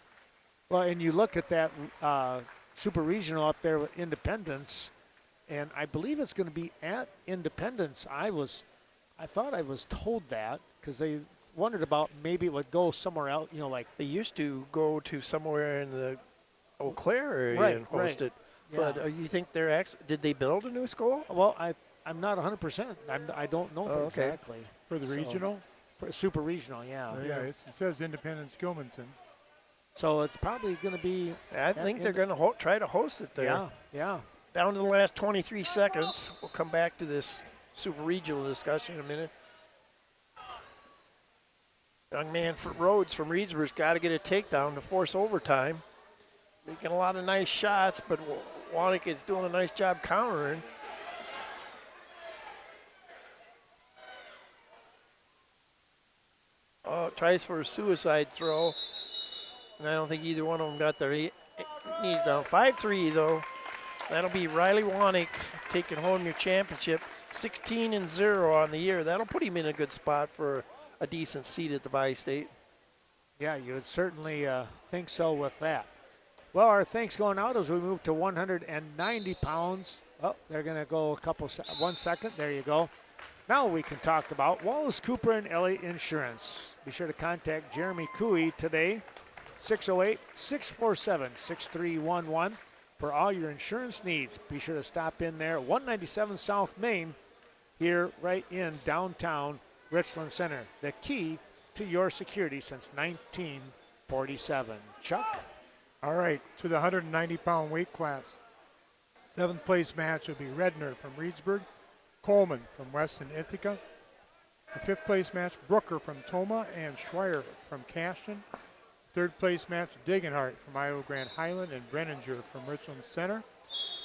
Well, and you look at that super regional up there with Independence, and I believe it's going to be at Independence. I thought I was told that because they wondered about maybe it would go somewhere else, like They used to go to somewhere in the Eau Claire area Right, and host right. it. But Yeah. you think they're did they build a new school? Well, I'm not 100%. I don't know Oh, okay. exactly. For the So- regional? For super regional, yeah. Yeah, it says Independence Gilmanton. So it's probably going to be. I think they're going to try to host it there. Yeah, yeah. Down to the last 23 seconds. We'll come back to this super regional discussion in a minute. Young man for Rhodes from Reedsburg's got to get a takedown to force overtime. Making a lot of nice shots, but Wannick is doing a nice job countering. Oh, tries for a suicide throw. And I don't think either one of them got their knees down. 5-3 though. That'll be Riley Wannick taking home your championship. 16-0 on the year. That'll put him in a good spot for a decent seat at the Bi-State. Yeah, you would certainly think so with that. Well, our thanks going out as we move to 190 pounds. Oh, they're going to go 1 second. There you go. Now we can talk about Wallace Cooper and Elliott Insurance. Be sure to contact Jeremy Cooey today, 608-647-6311 for all your insurance needs. Be sure to stop in there, 197 South Main, here right in downtown Richland Center. The key to your security since 1947. Chuck? All right, to the 190-pound weight class. Seventh place match will be Redner from Reedsburg, Coleman from Weston Ithaca. The fifth place match, Brooker from Toma and Schreier from Cashton. Third place match, Degenhart from Iowa Grande Highland and Brenninger from Richland Center.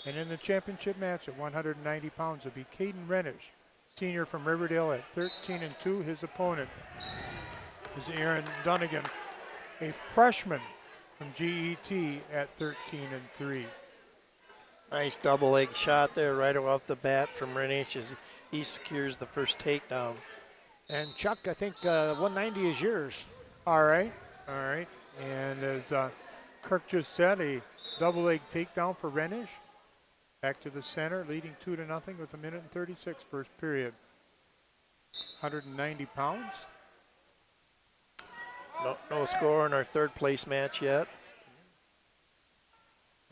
And in the championship match at 190 pounds will be Caden Renish, senior from Riverdale at 13-2. His opponent is Aaron Dunnigan, a freshman from GET at 13-3. Nice double leg shot there right off the bat from Renish as he secures the first takedown. And Chuck, I think 190 is yours. All right. And as Kirk just said, a double leg takedown for Renish. Back to the center, leading 2-0 with 1:36 first period. 190 pounds. No score in our third place match yet.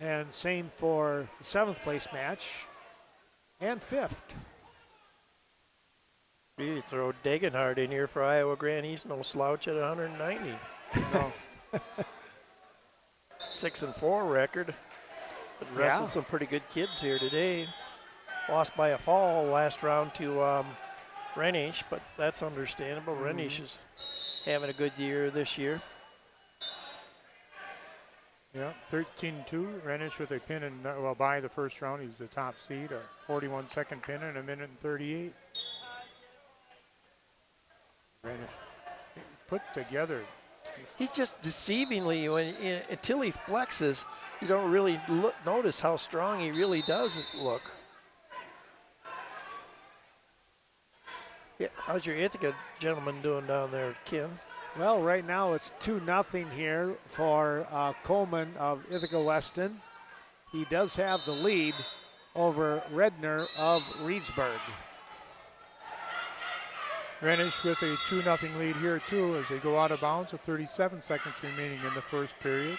And same for the seventh place match and fifth. You throw Degenhart in here for Iowa Grande. He's no slouch at 190. No. 6-4 record. But wrestled some pretty good kids here today. Lost by a fall last round to Renish, but that's understandable. Renish is having a good year this year. Yeah, 13-2. Renish with a pin and by the first round, he's the top seed. A 41-second pin in 1:38. Renish put together He just deceivingly, until he flexes, you don't really notice how strong he really does look. Yeah, how's your Ithaca gentleman doing down there, Ken? Well, right now it's 2-0 here for Coleman of Ithaca Weston. He does have the lead over Redner of Reedsburg. Greenwich with a 2-0 lead here too as they go out of bounds with 37 seconds remaining in the first period.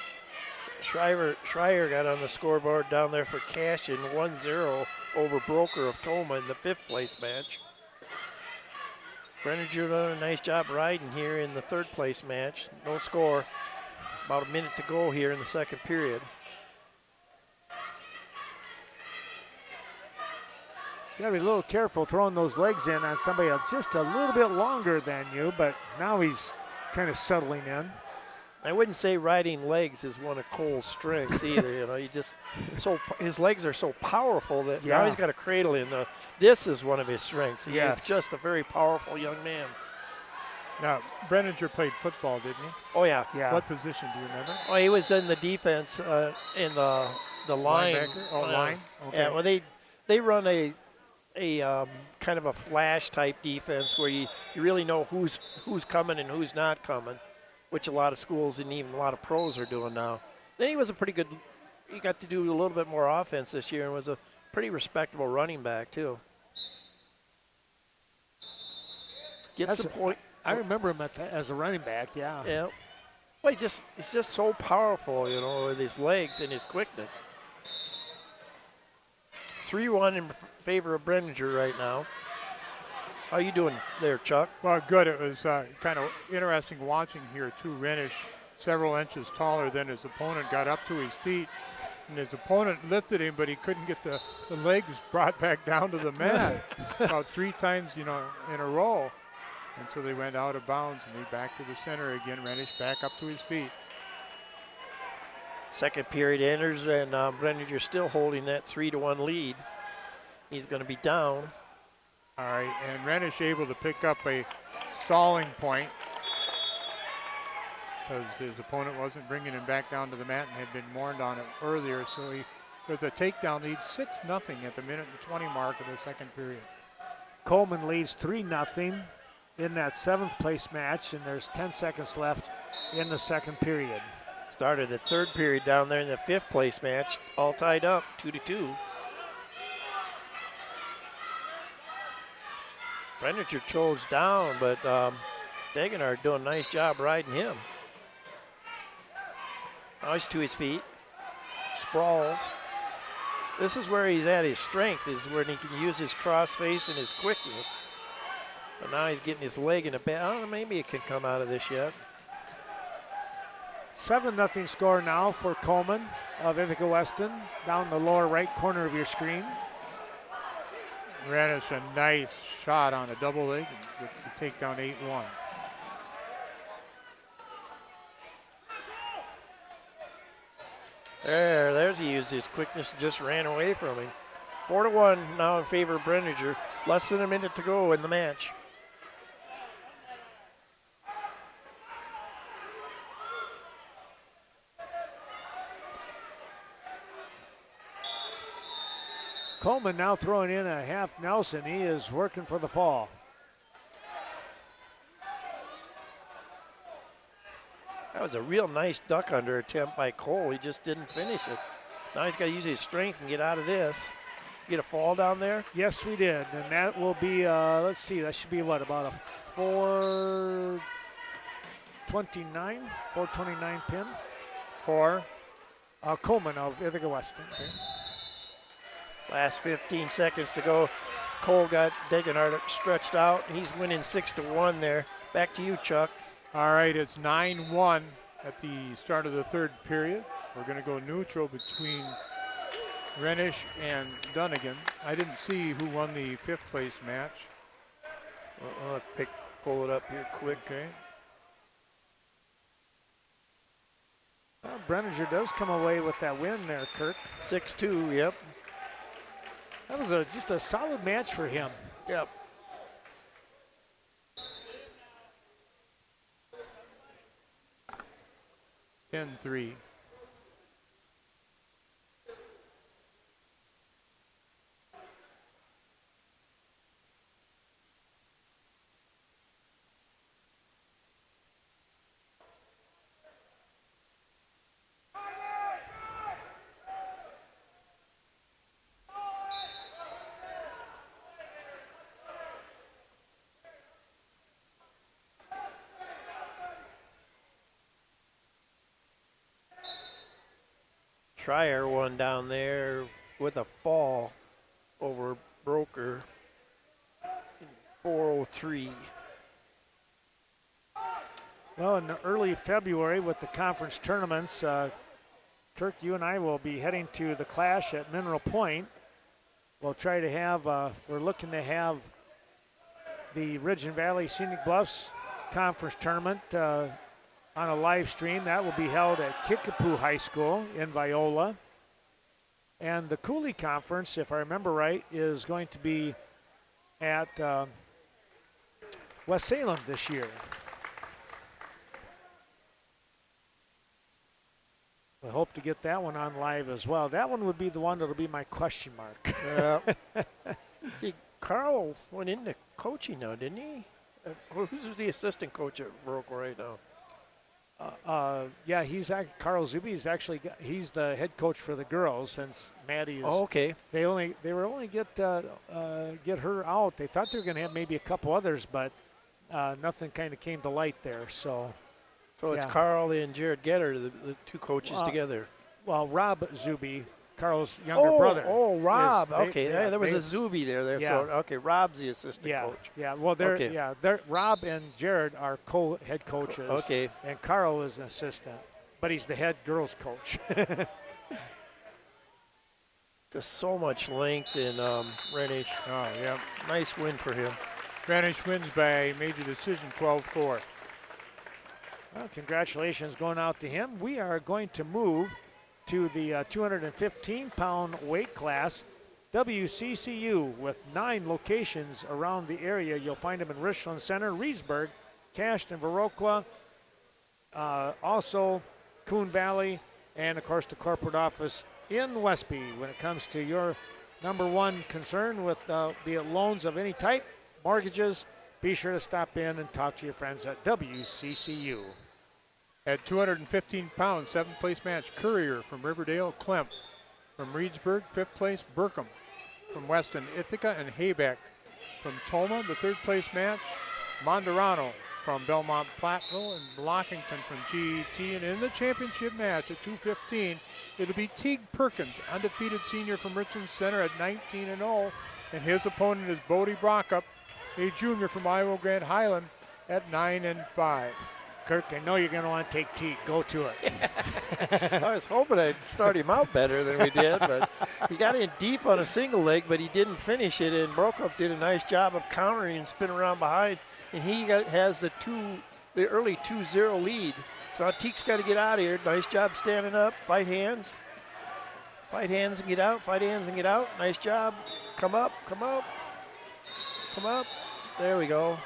Schreier got on the scoreboard down there for Cashin, 1-0 over Broker of Toma in the 5th place match. Brenninger done a nice job riding here in the 3rd place match. No score. About a minute to go here in the 2nd period. Got to be a little careful throwing those legs in on somebody just a little bit longer than you, but now he's kind of settling in. I wouldn't say riding legs is one of Cole's strengths either. His legs are so powerful that now he's got a cradle in. This is one of his strengths. He is just a very powerful young man. Now, Brenninger played football, didn't he? Oh, yeah. What position do you remember? Oh, he was in the defense in the line. Linebacker? Line? Okay. Yeah, well, they run a kind of a flash type defense where you really know who's coming and who's not coming, which a lot of schools and even a lot of pros are doing now. Then he was he got to do a little bit more offense this year and was a pretty respectable running back too. Gets the point. I remember him as a running back, yeah. Yeah. Well, he's just so powerful, with his legs and his quickness. 3-1 in favor of Brenninger right now. How you doing there, Chuck? Well, good. It was kind of interesting watching here, too. Renish, several inches taller than his opponent, got up to his feet, and his opponent lifted him, but he couldn't get the legs brought back down to the mat about 3 times, in a row. And so they went out of bounds, and they back to the center again. Renish back up to his feet. 2nd period enters, and Brenninger still holding that 3-1 lead. He's going to be down. All right, and Renish able to pick up a stalling point because his opponent wasn't bringing him back down to the mat and had been warned on it earlier. So he, with a takedown lead, 6-0 at the minute and 20 mark of the 2nd period. Coleman leads 3-0 in that 7th place match, and there's 10 seconds left in the 2nd period. Started the 3rd period down there in the 5th place match, all tied up, 2-2. Brenninger chose down, but Degenhardt doing a nice job riding him. Now he's to his feet, sprawls. This is where he's at his strength, is where he can use his cross face and his quickness. But now he's getting his leg in a bit. I don't know, maybe it can come out of this yet. 7-0 score now for Coleman of Ithaca Weston, down the lower right corner of your screen. Renish a nice shot on a double leg and gets the takedown 8-1. There's he used his quickness and just ran away from him. 4-1 now in favor of Brenninger. Less than a minute to go in the match. Coleman now throwing in a half Nelson. He is working for the fall. That was a real nice duck under attempt by Cole. He just didn't finish it. Now he's got to use his strength and get out of this. Get a fall down there? Yes, we did. And that will be, let's see, that should be what, about a 429 pin? For Coleman of Ithaca Weston. Okay. Last 15 seconds to go. Cole got Degenhardt stretched out. He's winning 6-1 there. Back to you, Chuck. All right, it's 9-1 at the start of the 3rd period. We're going to go neutral between Renish and Dunnigan. I didn't see who won the 5th place match. I'll pull it up here quick. Okay. Well, Brenninger does come away with that win there, Kirk. 6-2, yep. That was just a solid match for him. Yep. 10-3. Trier one down there with a fall over Broker in 4:03. Well, in early February with the conference tournaments, Kirk, you and I will be heading to the Clash at Mineral Point. We'll try to have, we're looking to have the Ridge and Valley Scenic Bluffs Conference Tournament on a live stream. That will be held at Kickapoo High School in Viola. And the Cooley Conference, if I remember right, is going to be at West Salem this year. I hope to get that one on live as well. That one would be the one that'll be my question mark. Carl went into coaching now, didn't he? Who's the assistant coach at Broker right now? Yeah, Carl Zuby is actually he's the head coach for the girls since Maddie is. Oh, okay. They were only get her out. They thought they were going to have maybe a couple others, but nothing kind of came to light there. So it's Carl and Jared Getter, the two coaches together. Well, Rob Zuby, Carl's younger brother. Oh, Rob. There was a Zuby there. Yeah. So okay, Rob's the assistant coach. Yeah. Well, Rob and Jared are co-head coaches. Okay. And Carl is an assistant, but he's the head girls coach. Just so much length in Renish. Oh, yeah. Nice win for him. Greenwich wins by major decision 12-4. Well, congratulations going out to him. We are going to move to the 215-pound weight class. WCCU with 9 locations around the area. You'll find them in Richland Center, Reedsburg, Cashton, Viroqua, also Coon Valley, and, of course, the corporate office in Westby. When it comes to your number one concern with be it loans of any type, mortgages, be sure to stop in and talk to your friends at WCCU. At 215 pounds, 7th place match, Courier from Riverdale, Klemp. From Reedsburg, 5th place, Burkham. From Weston, Ithaca and Haybeck. From Toma, the 3rd place match, Monderano from Belmont Platteville, and Lockington from GET. And in the championship match at 215, it'll be Teague Perkins, undefeated senior from Richland Center at 19-0. And his opponent is Bodie Brockup, a junior from Iowa Grand Highland at 9-5. Kirk, I know you're going to want to take Teague. Go to it. I was hoping I'd start him out better than we did, but he got in deep on a single leg, but he didn't finish it, and Brokoff did a nice job of countering and spinning around behind, and he has the early 2-0 lead. So Teague's got to get out of here. Nice job standing up, fight hands. Fight hands and get out, fight hands and get out. Nice job. Come up, come up. Come up. There we go.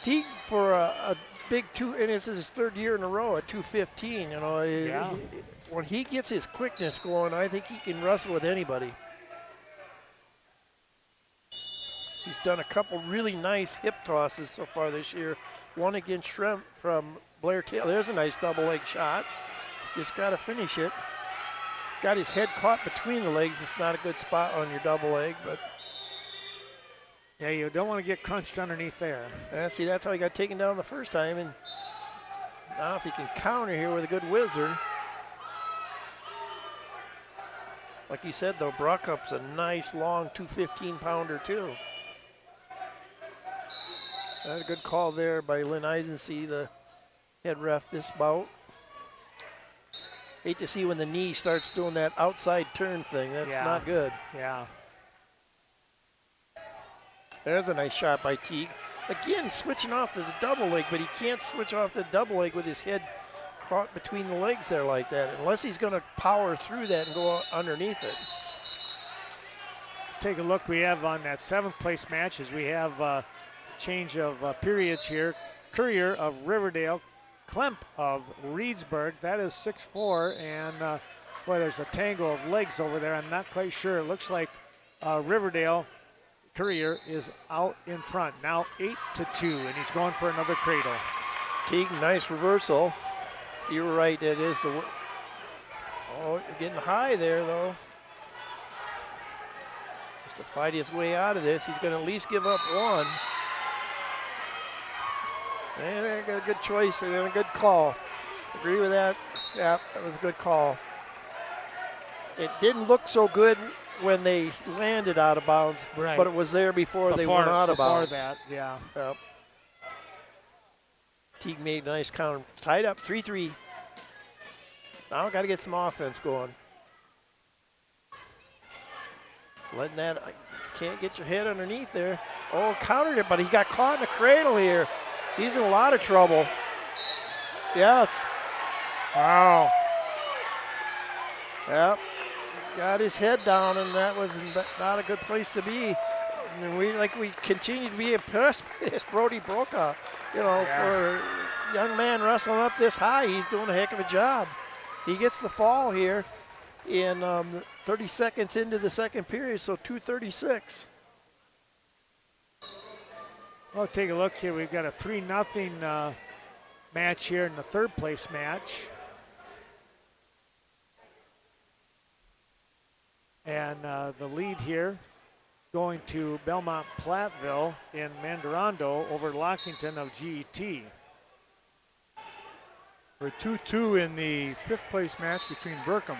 Teague for a big two, and this is his 3rd year in a row at 215. You know, when he gets his quickness going, I think he can wrestle with anybody. He's done a couple really nice hip tosses so far this year. One against Shrimp from Blair Taylor. There's a nice double leg shot. He's just got to finish it. Got his head caught between the legs. It's not a good spot on your double leg, but. Yeah, you don't want to get crunched underneath there. See, that's how he got taken down the first time. And now if he can counter here with a good whizzer. Like you said, though, Brockup's a nice, long 215-pounder, too. A good call there by Lynn Eisensee, the head ref this bout. Hate to see when the knee starts doing that outside turn thing. That's not good. Yeah. There's a nice shot by Teague. Again, switching off to the double leg, but he can't switch off the double leg with his head caught between the legs there like that, unless he's going to power through that and go underneath it. Take a look we have on that 7th place match as we have a change of periods here. Courier of Riverdale, Klemp of Reedsburg. That is 6'4", and boy, there's a tangle of legs over there. I'm not quite sure. It looks like Riverdale Courier is out in front. Now 8-2, and he's going for another cradle. Teague, nice reversal. You were right, it is the... Oh, getting high there, though. Just to fight his way out of this, he's going to at least give up one. And they got a good choice and a good call. Agree with that? Yeah, that was a good call. It didn't look so good when they landed out of bounds, Right. but it was there before they went out of bounds. Before that, yeah. Yep. Teague made a nice counter. Tied up 3-3. Now got to get some offense going. Letting that, can't get your head underneath there. Oh, countered it, but he got caught in the cradle here. He's in a lot of trouble. Yes. Wow. Yep. Got his head down, and that was not a good place to be. And we continue to be impressed with this Brody Brokaw. You know, for a young man wrestling up this high, he's doing a heck of a job. He gets the fall here in 30 seconds into the second period, so 2:36. Well, take a look here. We've got a 3-0 match here in the third place match. And the lead here going to Belmont Platteville in Mandarondo over Lockington of GET. We're 2-2 in the fifth place match between Burkham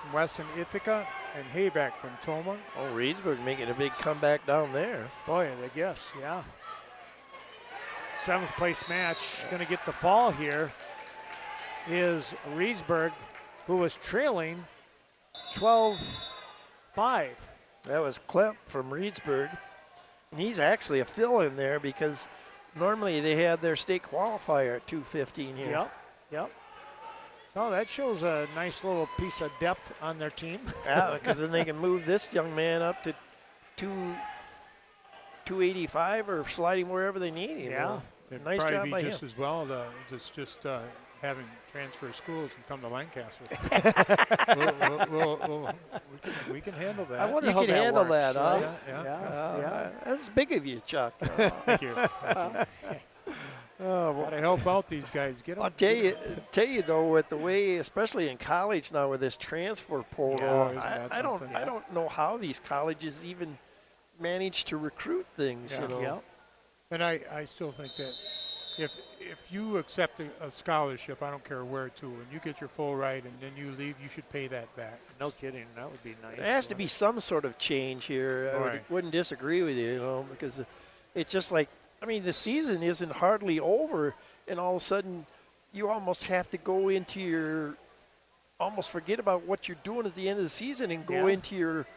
from Weston Ithaca and Hayback from Toma. Oh, Reedsburg making a big comeback down there. Boy, I guess, yeah. Seventh place match, going to get the fall here, is Reedsburg, who was trailing 12-5. That was Klemp from Reedsburg. And he's actually a fill-in there because normally they had their state qualifier at 2:15 here. Yep. So that shows a nice little piece of depth on their team. Yeah, because then they can move this young man up to 285 or sliding wherever they need him. Yeah. It'd Nice probably job be by just him. as well to just having transfer schools and come to Lancaster. we can handle that. I wonder You how can that handle works. that, huh? Yeah. That's big of you, Chuck. Thank you. Gotta help out these guys. Get them. I'll tell you though, with the way, especially in college now, with this transfer portal, Yeah, isn't that I don't something? I don't know how these colleges even manage to recruit things. Yeah. You know. Yep. And I still think that if you accept a scholarship, I don't care where to, and you get your full ride and then you leave, you should pay that back. No kidding. That would be nice. There has to be some sort of change here. I Right. wouldn't disagree with you, you know, because it's just like, I mean, the season isn't hardly over, and all of a sudden you almost have to go into your, almost forget about what you're doing at the end of the season and go Yeah. into your,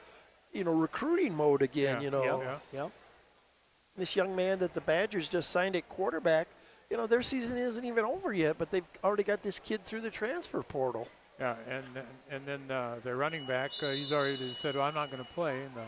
recruiting mode again, Yeah. you know. Yep. This young man that the Badgers just signed at quarterback, their season isn't even over yet, but they've already got this kid through the transfer portal. Yeah, and then their running back, he's already said, well, I'm not going to play in the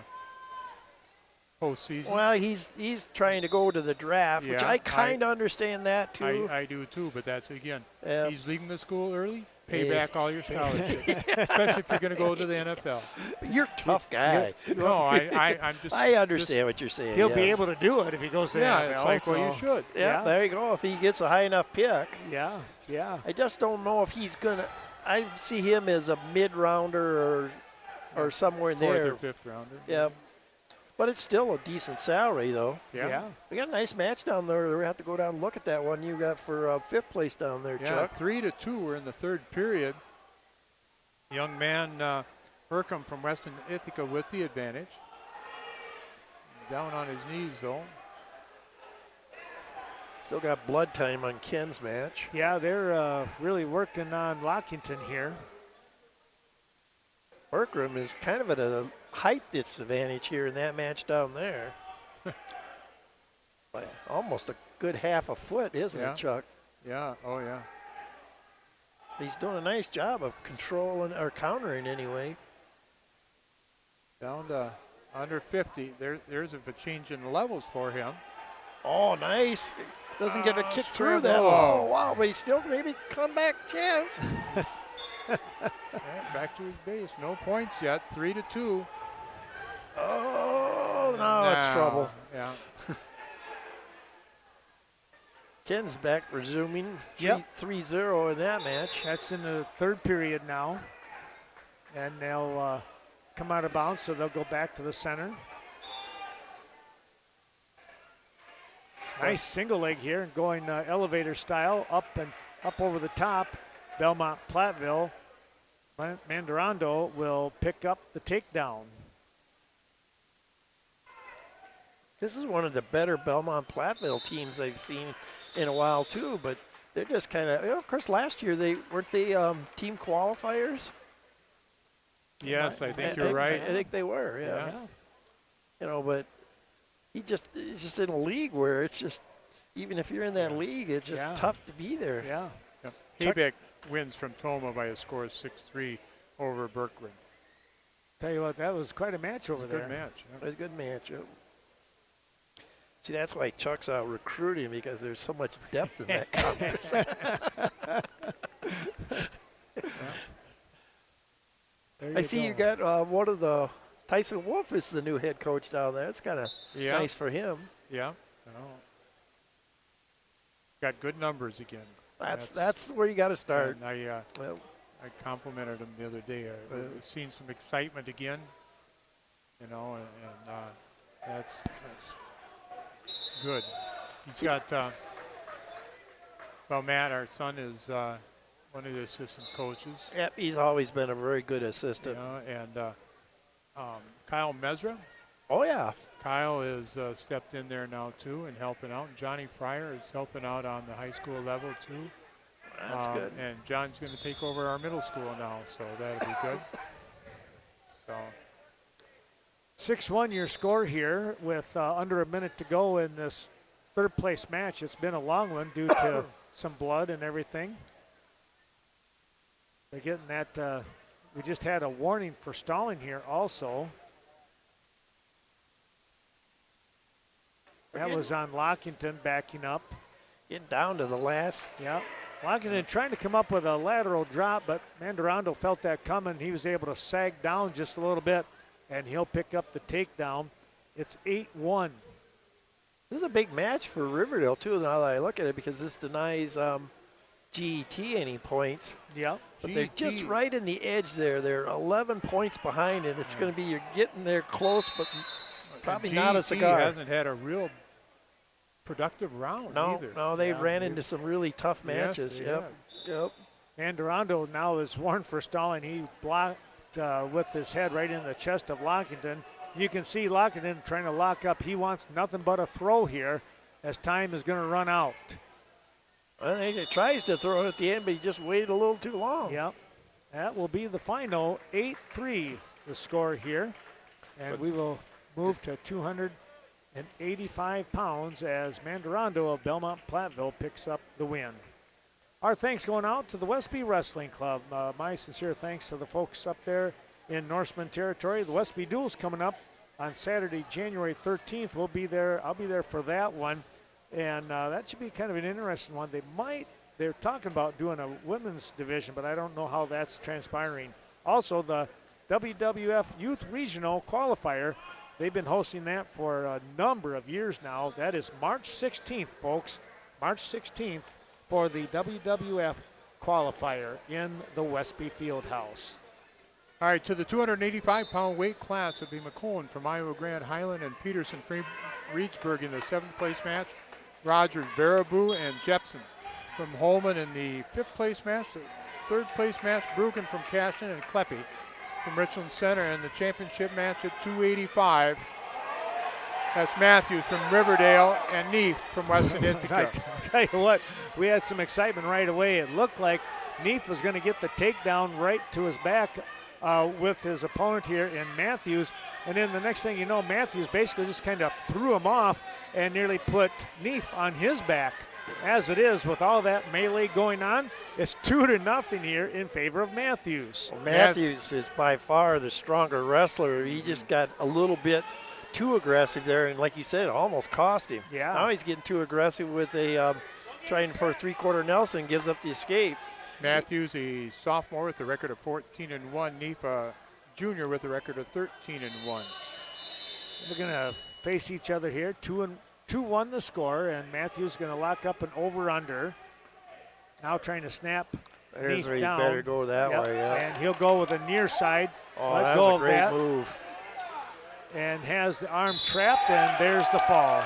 postseason. Well, he's trying to go to the draft, which Yeah, I kind of understand that too. I do too, but that's again, Yeah. he's leaving the school early. Pay Yeah. back all your scholarships, especially if you're going to go to the NFL. You're a tough guy. No, I'm just. I understand what you're saying. He'll be yes. able to do it if he goes to Yeah, the NFL. it's like, well, you so- should. Yeah, Yeah. there you go. If he gets a high enough pick, Yeah. I just don't know if he's gonna. I see him as a mid-rounder or somewhere in Fourth there. or fifth rounder. Yeah, but it's still a decent salary though. Yeah. We got a nice match down there. We have to go down and look at that one you got for fifth place down there, Yeah, Chuck. 3-2. We're in the third period. Young man Burkham from Weston Ithaca with the advantage. Down on his knees though. Still got blood time on Ken's match. Yeah, they're really working on Lockington here. Berkram is kind of at a height disadvantage here in that match down there. By almost a good half a foot, isn't Yeah. it, Chuck? Yeah. Oh yeah. He's doing a nice job of controlling or countering anyway. Down to under 50. There's a change in levels for him. Oh, nice. Doesn't get a kick through scramble. that. Oh, wow, but he still maybe comeback chance. Yeah, back to his base. No points yet. 3-2. Oh, no, it's trouble. Yeah. Ken's back resuming. Yep. 3-0 in that match. That's in the third period now. And they'll come out of bounds, so they'll go back to the center. Nice single leg here, and going elevator style up over the top. Belmont Platteville. Mandarando will pick up the takedown. This is one of the better Belmont Platteville teams I've seen in a while too, but they're just kind of, of course, last year they team qualifiers. Yes, I think you're right. I think they were, yeah. You know, but it's just in a league where it's just, even if you're in that league, it's just tough to be there. Yeah. Haybeck wins from Toma by a score of 6-3 over Berkman. Tell you what, that was quite a match over there. Good match. It was a good match. Yep. See, that's why Chuck's out recruiting, because there's so much depth in that conference. I see you got one of the Tyson Wolf is the new head coach down there. It's kind of nice for him. Yeah. Got good numbers again. That's where you got to start. And I complimented him the other day. I've seen some excitement again, and that's good. He's got, Matt, our son, is one of the assistant coaches. Yep, he's always been a very good assistant. And Kyle Mesra. Oh, yeah. Kyle is stepped in there now, too, and helping out. And Johnny Fryer is helping out on the high school level, too. That's good. And John's going to take over our middle school now, so that'll be good. So 6-1 your score here with under a minute to go in this third place match. It's been a long one due to some blood and everything. They're getting that. We just had a warning for stalling here also. That was on Lockington backing up. Getting down to the last. Yeah. Lockington trying to come up with a lateral drop, but Mandarando felt that coming. He was able to sag down just a little bit, and he'll pick up the takedown. It's 8-1. This is a big match for Riverdale, too, now that I look at it, because this denies GET any points. Yeah. But they're just right in the edge there. They're 11 points behind, and it's going to be, you're getting there close, but probably not a cigar. Hasn't had a real productive round either. No, they ran into some really tough matches. Yep. Mandarando now is warned for stalling. He blocked with his head right in the chest of Lockington. You can see Lockington trying to lock up. He wants nothing but a throw here as time is going to run out. I think he tries to throw it at the end, but he just waited a little too long. Yep. That will be the final. 8-3 the score here. And we will move to 285 pounds as Mandarando of Belmont Platteville picks up the win. Our thanks going out to the Westby Wrestling Club. My sincere thanks to the folks up there in Norseman territory. The Westby Duel's coming up on Saturday, January 13th. We'll be there. I'll be there for that one. And that should be kind of an interesting one. They're talking about doing a women's division, but I don't know how that's transpiring. Also, the WWF Youth Regional Qualifier, they've been hosting that for a number of years now. That is March 16th, folks. March 16th for the WWF Qualifier in the Westby Fieldhouse. All right, to the 285-pound weight class will be McCohen from Iowa Grand Highland and Peterson from Reedsburg in the 7th place match. Rogers, Baraboo, and Jepson from Holman in the 5th place match. The 3rd place match, Brugan from Cashin and Kleppy from Richland Center in the championship match at 285. That's Matthews from Riverdale and Neef from Western Ithaca. I tell you what, we had some excitement right away. It looked like Neef was going to get the takedown right to his back with his opponent here in Matthews. And then the next thing you know, Matthews basically just kind of threw him off and nearly put Neef on his back. As it is, with all that melee going on, it's 2-0 here in favor of Matthews. Well, Matthews is by far the stronger wrestler. He just got a little bit too aggressive there, and like you said, it almost cost him. Yeah. Now he's getting too aggressive with a trying for a three-quarter Nelson, gives up the escape. Matthews, a sophomore with a record of 14-1. Neef, a junior with a record of 13-1. They're going to face each other here. 2-1 the score, and Matthews going to lock up an over-under. Now trying to snap There's Neef where you down. better go that way, yeah. And he'll go with a near side. Oh, Let that go was a of great that. move. And has the arm trapped, and there's the fall.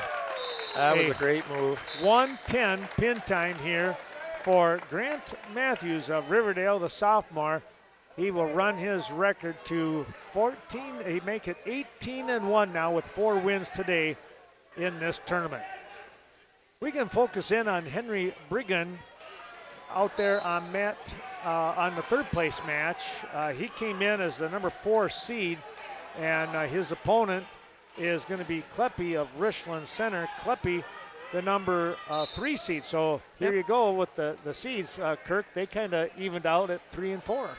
That was a great move. 1:10 pin time here for Grant Matthews of Riverdale, the sophomore. He will run his record to 14. He make it 18-1 now with 4 wins today in this tournament. We can focus in on Henry Brigham out there on on the third place match. He came in as the number 4 seed, and his opponent is going to be Kleppe of Richland Center. Kleppe, the number 3 seed. So here you go with the seeds, Kirk. They kind of evened out at 3 and 4.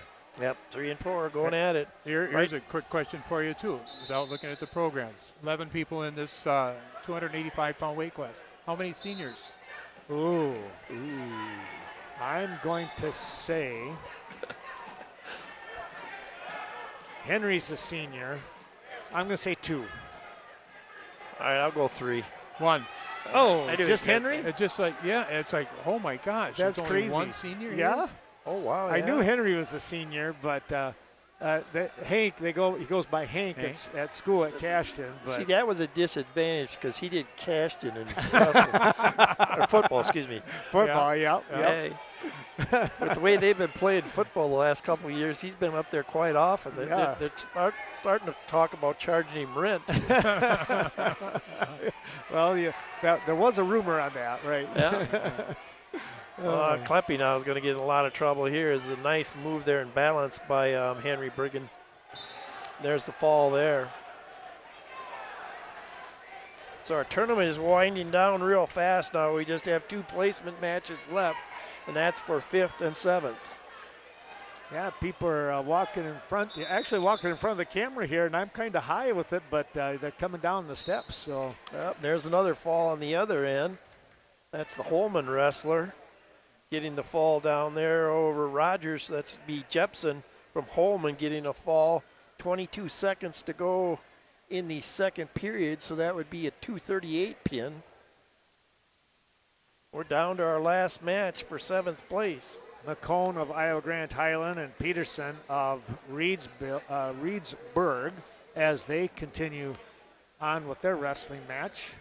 Yep, 3 and 4 going at it. Here's a quick question for you, too, without looking at the programs. 11 people in this 285-pound weight class. How many seniors? Ooh. I'm going to say Henry's a senior. I'm going to say 2. All right, I'll go 3. 1. Oh, I do just guess Henry? It's just like, yeah, it's like, oh my gosh. That's there's only crazy. 1 senior here? Yeah. Oh, wow. I knew Henry was a senior, but Hank, he goes by Hank. At school at Cashton. But See, that was a disadvantage because he did Cashton in or football, excuse me. football, yeah. Yeah. With the way they've been playing football the last couple of years, he's been up there quite often. They're starting to talk about charging him rent. Well, there was a rumor on that, right? Yeah. Kleppe now is going to get in a lot of trouble here. Is a nice move there and balance by Henry Brigham. There's the fall there. So our tournament is winding down real fast now. We just have 2 placement matches left, and that's for 5th and 7th. Yeah, people are walking in front of the camera here, and I'm kind of high with it, but they're coming down the steps. So There's another fall on the other end. That's the Holman wrestler getting the fall down there over Rogers. That's B. Jepson from Holman getting a fall. 22 seconds to go in the second period, so that would be a 2:38 pin. We're down to our last match for 7th place. McCone of Iowa Grant Highland and Peterson of Reedsburg as they continue on with their wrestling match.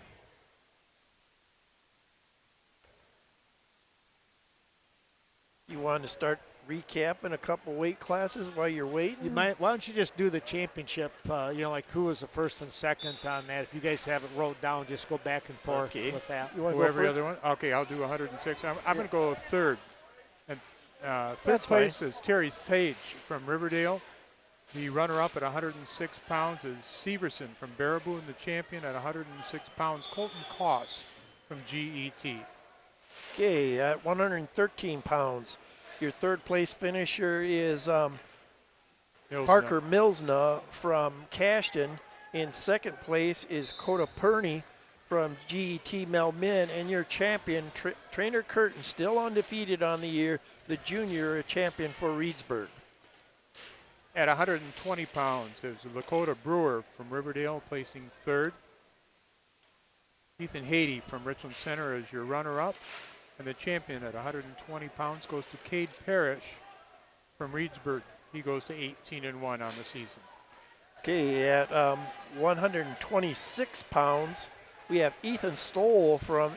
You want to start recapping a couple weight classes while you're waiting? You might. Why don't you just do the championship? Like who was the first and second on that? If you guys have it wrote down, just go back and forth with that. You want to Who go every first? other one? Okay, I'll do 106. I'm going to go 3rd. And third That's place is Terry Sage from Riverdale. The runner-up at 106 pounds is Severson from Baraboo, and the champion at 106 pounds, Colton Koss from GET. Okay, at 113 pounds, your third place finisher is Parker Milsna from Cashton. In second place is Coda Perney from GET Melmin, and your champion, Trainer Curtin, still undefeated on the year, the junior, a champion for Reedsburg. At 120 pounds is Lakota Brewer from Riverdale, placing 3rd. Ethan Haiti from Richland Center is your runner-up. And the champion at 120 pounds goes to Cade Parrish from Reedsburg. He goes to 18-1 on the season. Okay, at 126 pounds, we have Ethan Stoll from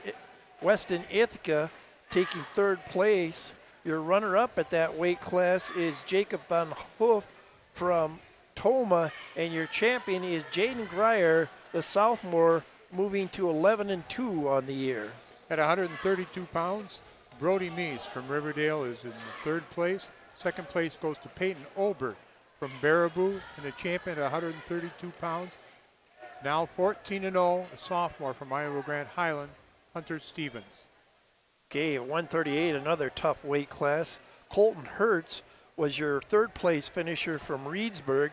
Weston Ithaca taking 3rd place. Your runner-up at that weight class is Jacob Van Hoof from Toma, and your champion is Jaden Grier, the sophomore, moving to 11-2 on the year. At 132 pounds, Brody Meese from Riverdale is in 3rd place. Second place goes to Peyton Oberg from Baraboo, and the champion at 132 pounds. Now 14-0, a sophomore from Iowa Grant Highland, Hunter Stevens. Okay, at 138, another tough weight class. Colton Hertz was your 3rd place finisher from Reedsburg.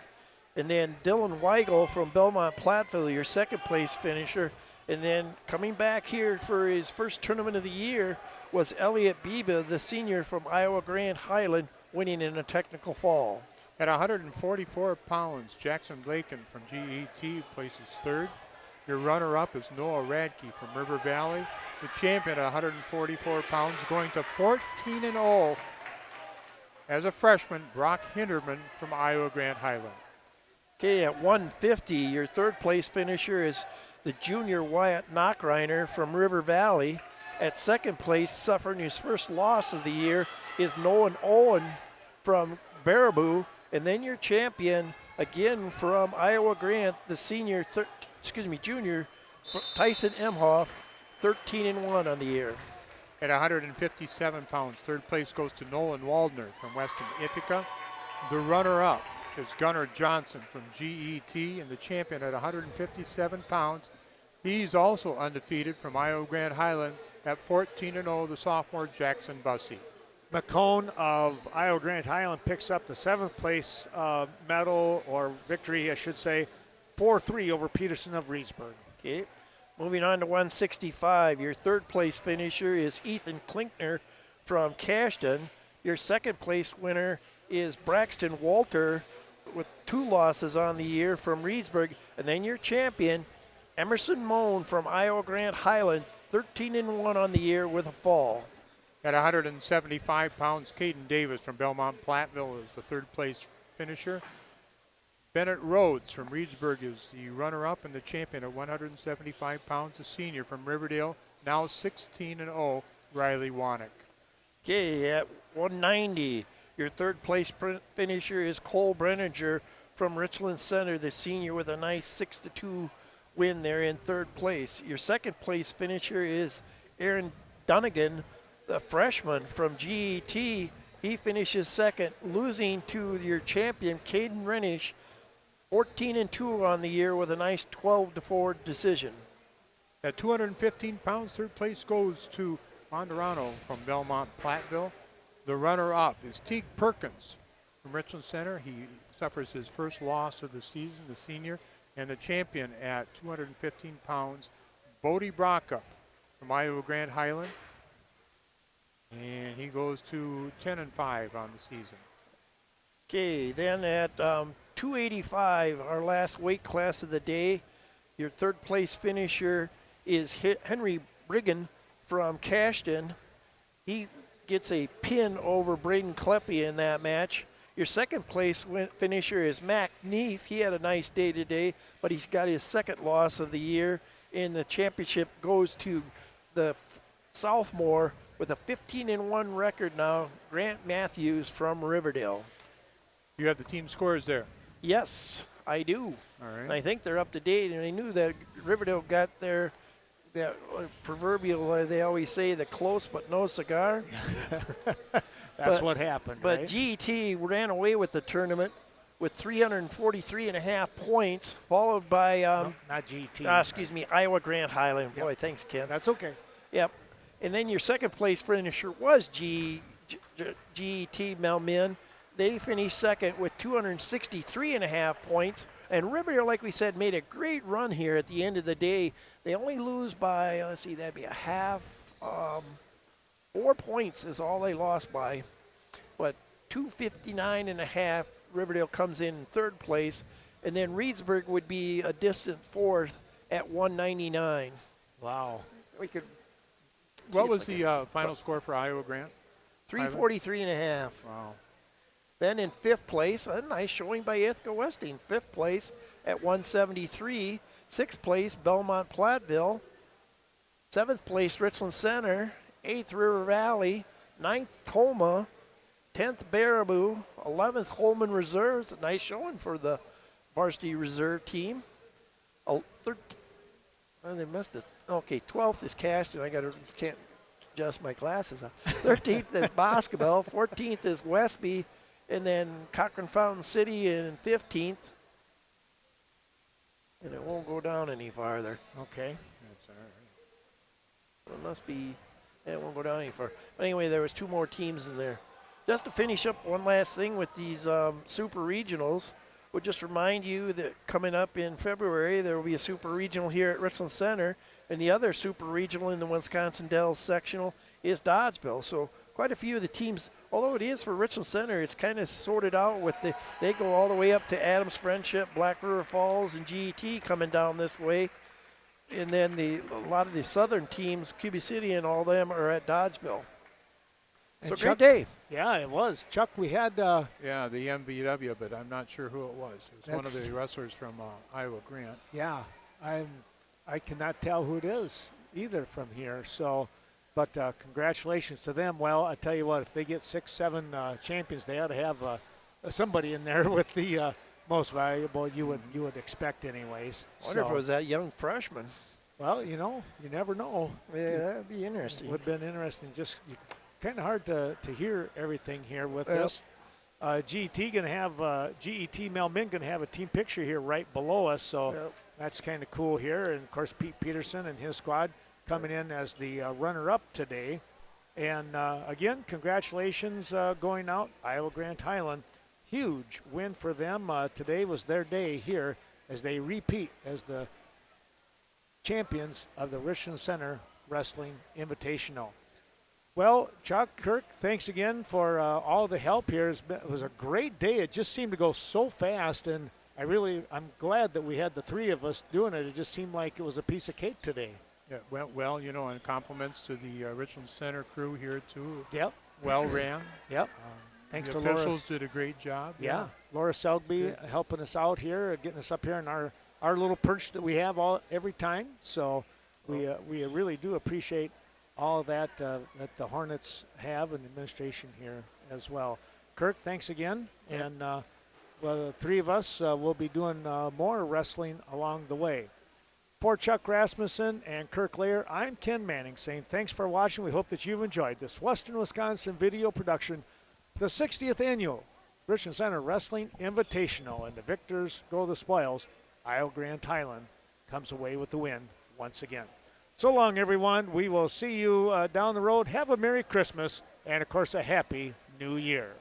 And then Dylan Weigel from Belmont Platteville, your second place finisher. And then coming back here for his first tournament of the year was Elliot Biba, the senior from Iowa Grand Highland, winning in a technical fall. At 144 pounds, Jackson Lakin from GET places third. Your runner-up is Noah Radke from River Valley. The champion at 144 pounds, going to 14-0 as a freshman, Brock Hinderman from Iowa Grand Highland. Okay, at 150, your third place finisher is the junior Wyatt Knockreiner from River Valley. At second place, suffering his first loss of the year, is Nolan Owen from Baraboo. And then your champion, again from Iowa Grant, the junior Tyson Emhoff, 13-1 on the year. At 157 pounds, third place goes to Nolan Waldner from Western Ithaca. The runner-up is Gunnar Johnson from GET, and the champion at 157 pounds. He's also undefeated from Iowa Grand Highland at 14-0, the sophomore Jackson Bussey. McCone of Iowa Grand Highland picks up the 7th place medal, or victory, I should say, 4-3 over Peterson of Reedsburg. Okay, moving on to 165. Your third place finisher is Ethan Klinkner from Cashton. Your second place winner is Braxton Walter with 2 losses on the year from Reedsburg. And then your champion, Emerson Moan from Iowa Grand Highland, 13-1 on the year with a fall. At 175 pounds, Caden Davis from Belmont Platteville is the third place finisher. Bennett Rhodes from Reedsburg is the runner-up, and the champion at 175 pounds, a senior from Riverdale, now 16-0, Riley Wanick. Okay, at 190, your third place finisher is Cole Brenninger from Richland Center, the senior with a nice 6-2 win there in third place. Your second place finisher is Aaron Dunnigan, the freshman from GET. He finishes second, losing to your champion, Caden Renish, 14-2 on the year with a nice 12-4 decision. At 215 pounds, third place goes to Monderano from Belmont Platteville. The runner-up is Teague Perkins from Richland Center. He suffers his first loss of the season, the senior. And the champion at 215 pounds, Bodie Brockup from Iowa Grand Highland. And he goes to 10-5 on the season. Okay, then at 285, our last weight class of the day, your third place finisher is Henry Brigham from Cashton. He gets a pin over Braden Kleppe in that match. Your second place finisher is Mac Neef. He had a nice day today, but he got his second loss of the year. And the championship goes to the sophomore with a 15-1 record now, Grant Matthews from Riverdale. You have the team scores there. Yes, I do. All right. And I think they're up to date, and I knew that Riverdale got their that proverbial, they always say, the close but no cigar. That's what happened, But right? GT ran away with the tournament with 343.5 points, followed by, No, not GT. Iowa Grand Highland. Yep. Boy, thanks, Ken. That's okay. Yep. And then your second place finisher was GET Melmin. They finished second with 263.5 points. And Riverdale, like we said, made a great run here at the end of the day. They only lose by, let's see, that'd be a half. 4 points is all they lost by. But 259.5, Riverdale comes in third place. And then Reedsburg would be a distant fourth at 199. Wow. We could. What was the final score for Iowa Grant? 343.5. Wow. Then in fifth place, a nice showing by Ithaca Westing. Fifth place at 173. Sixth place, Belmont Platteville. Seventh place, Richland Center. Eighth, River Valley. Ninth, Toma. 10th, Baraboo. 11th, Holman Reserves. A nice showing for the varsity reserve team. They missed it. Okay, 12th is Cashton. Can't adjust my glasses. 13th is Boscobel. 14th is Westby. And then Cochrane Fountain City in 15th. And it won't go down any farther. Okay. That's all right. So it must be, it won't go down any farther. But anyway, there was 2 more teams in there. Just to finish up one last thing with these super regionals. We'll just remind you that coming up in February, there will be a super regional here at Richland Center, and the other super regional in the Wisconsin Dells sectional is Dodgeville. So quite a few of the teams, although it is for Richland Center, it's kind of sorted out with they go all the way up to Adams Friendship, Black River Falls, and GET coming down this way. And then a lot of the southern teams, Cuba City and all them, are at Dodgeville. And So great day. Yeah, it was. Chuck, we had Yeah, the MVW, but I'm not sure who it was. It was one of That's- the wrestlers from Iowa Grant. yeah, I cannot tell who it is either from here. So, but congratulations to them. Well, I tell you what, if they get 6, 7 champions, they ought to have somebody in there with the most valuable. You would expect, anyways. I wonder if So, it was that young freshman. well, you never know. Yeah, that would be interesting. Would have been interesting. Just kind of hard to hear everything here with Yep. this. GET gonna have GET Mel Min gonna have a team picture here right below us, so Yep. that's kind of cool here. And of course, Pete Peterson and his squad coming in as the runner-up today. And again, congratulations going out Iowa Grand Highland. Huge win for them. Today was their day here as they repeat as the champions of the Richland Center Wrestling Invitational. Well, Chuck, Kirk, thanks again for all the help here. It was a great day. It just seemed to go so fast, and I'm glad that we had the three of us doing it. It just seemed like it was a piece of cake today. Yeah, well, and compliments to the Richland Center crew here too. Yep, Well ran. yep. Thanks the to Laura. officials did a great job. Yeah, Laura Selby Good. helping us out here, getting us up here in our little perch that we have every time. So we really do appreciate all that that the Hornets have and the administration here as well. Kirk, thanks again. Yep. And well, the three of us will be doing more wrestling along the way. For Chuck Rasmussen and Kirk Lair, I'm Ken Manning saying thanks for watching. We hope that you've enjoyed this Western Wisconsin video production, the 60th annual Richland Center Wrestling Invitational, and the victors go the spoils. Iowa Grand Highland comes away with the win once again. So long, everyone. We will see you down the road. Have a Merry Christmas and, of course, a Happy New Year.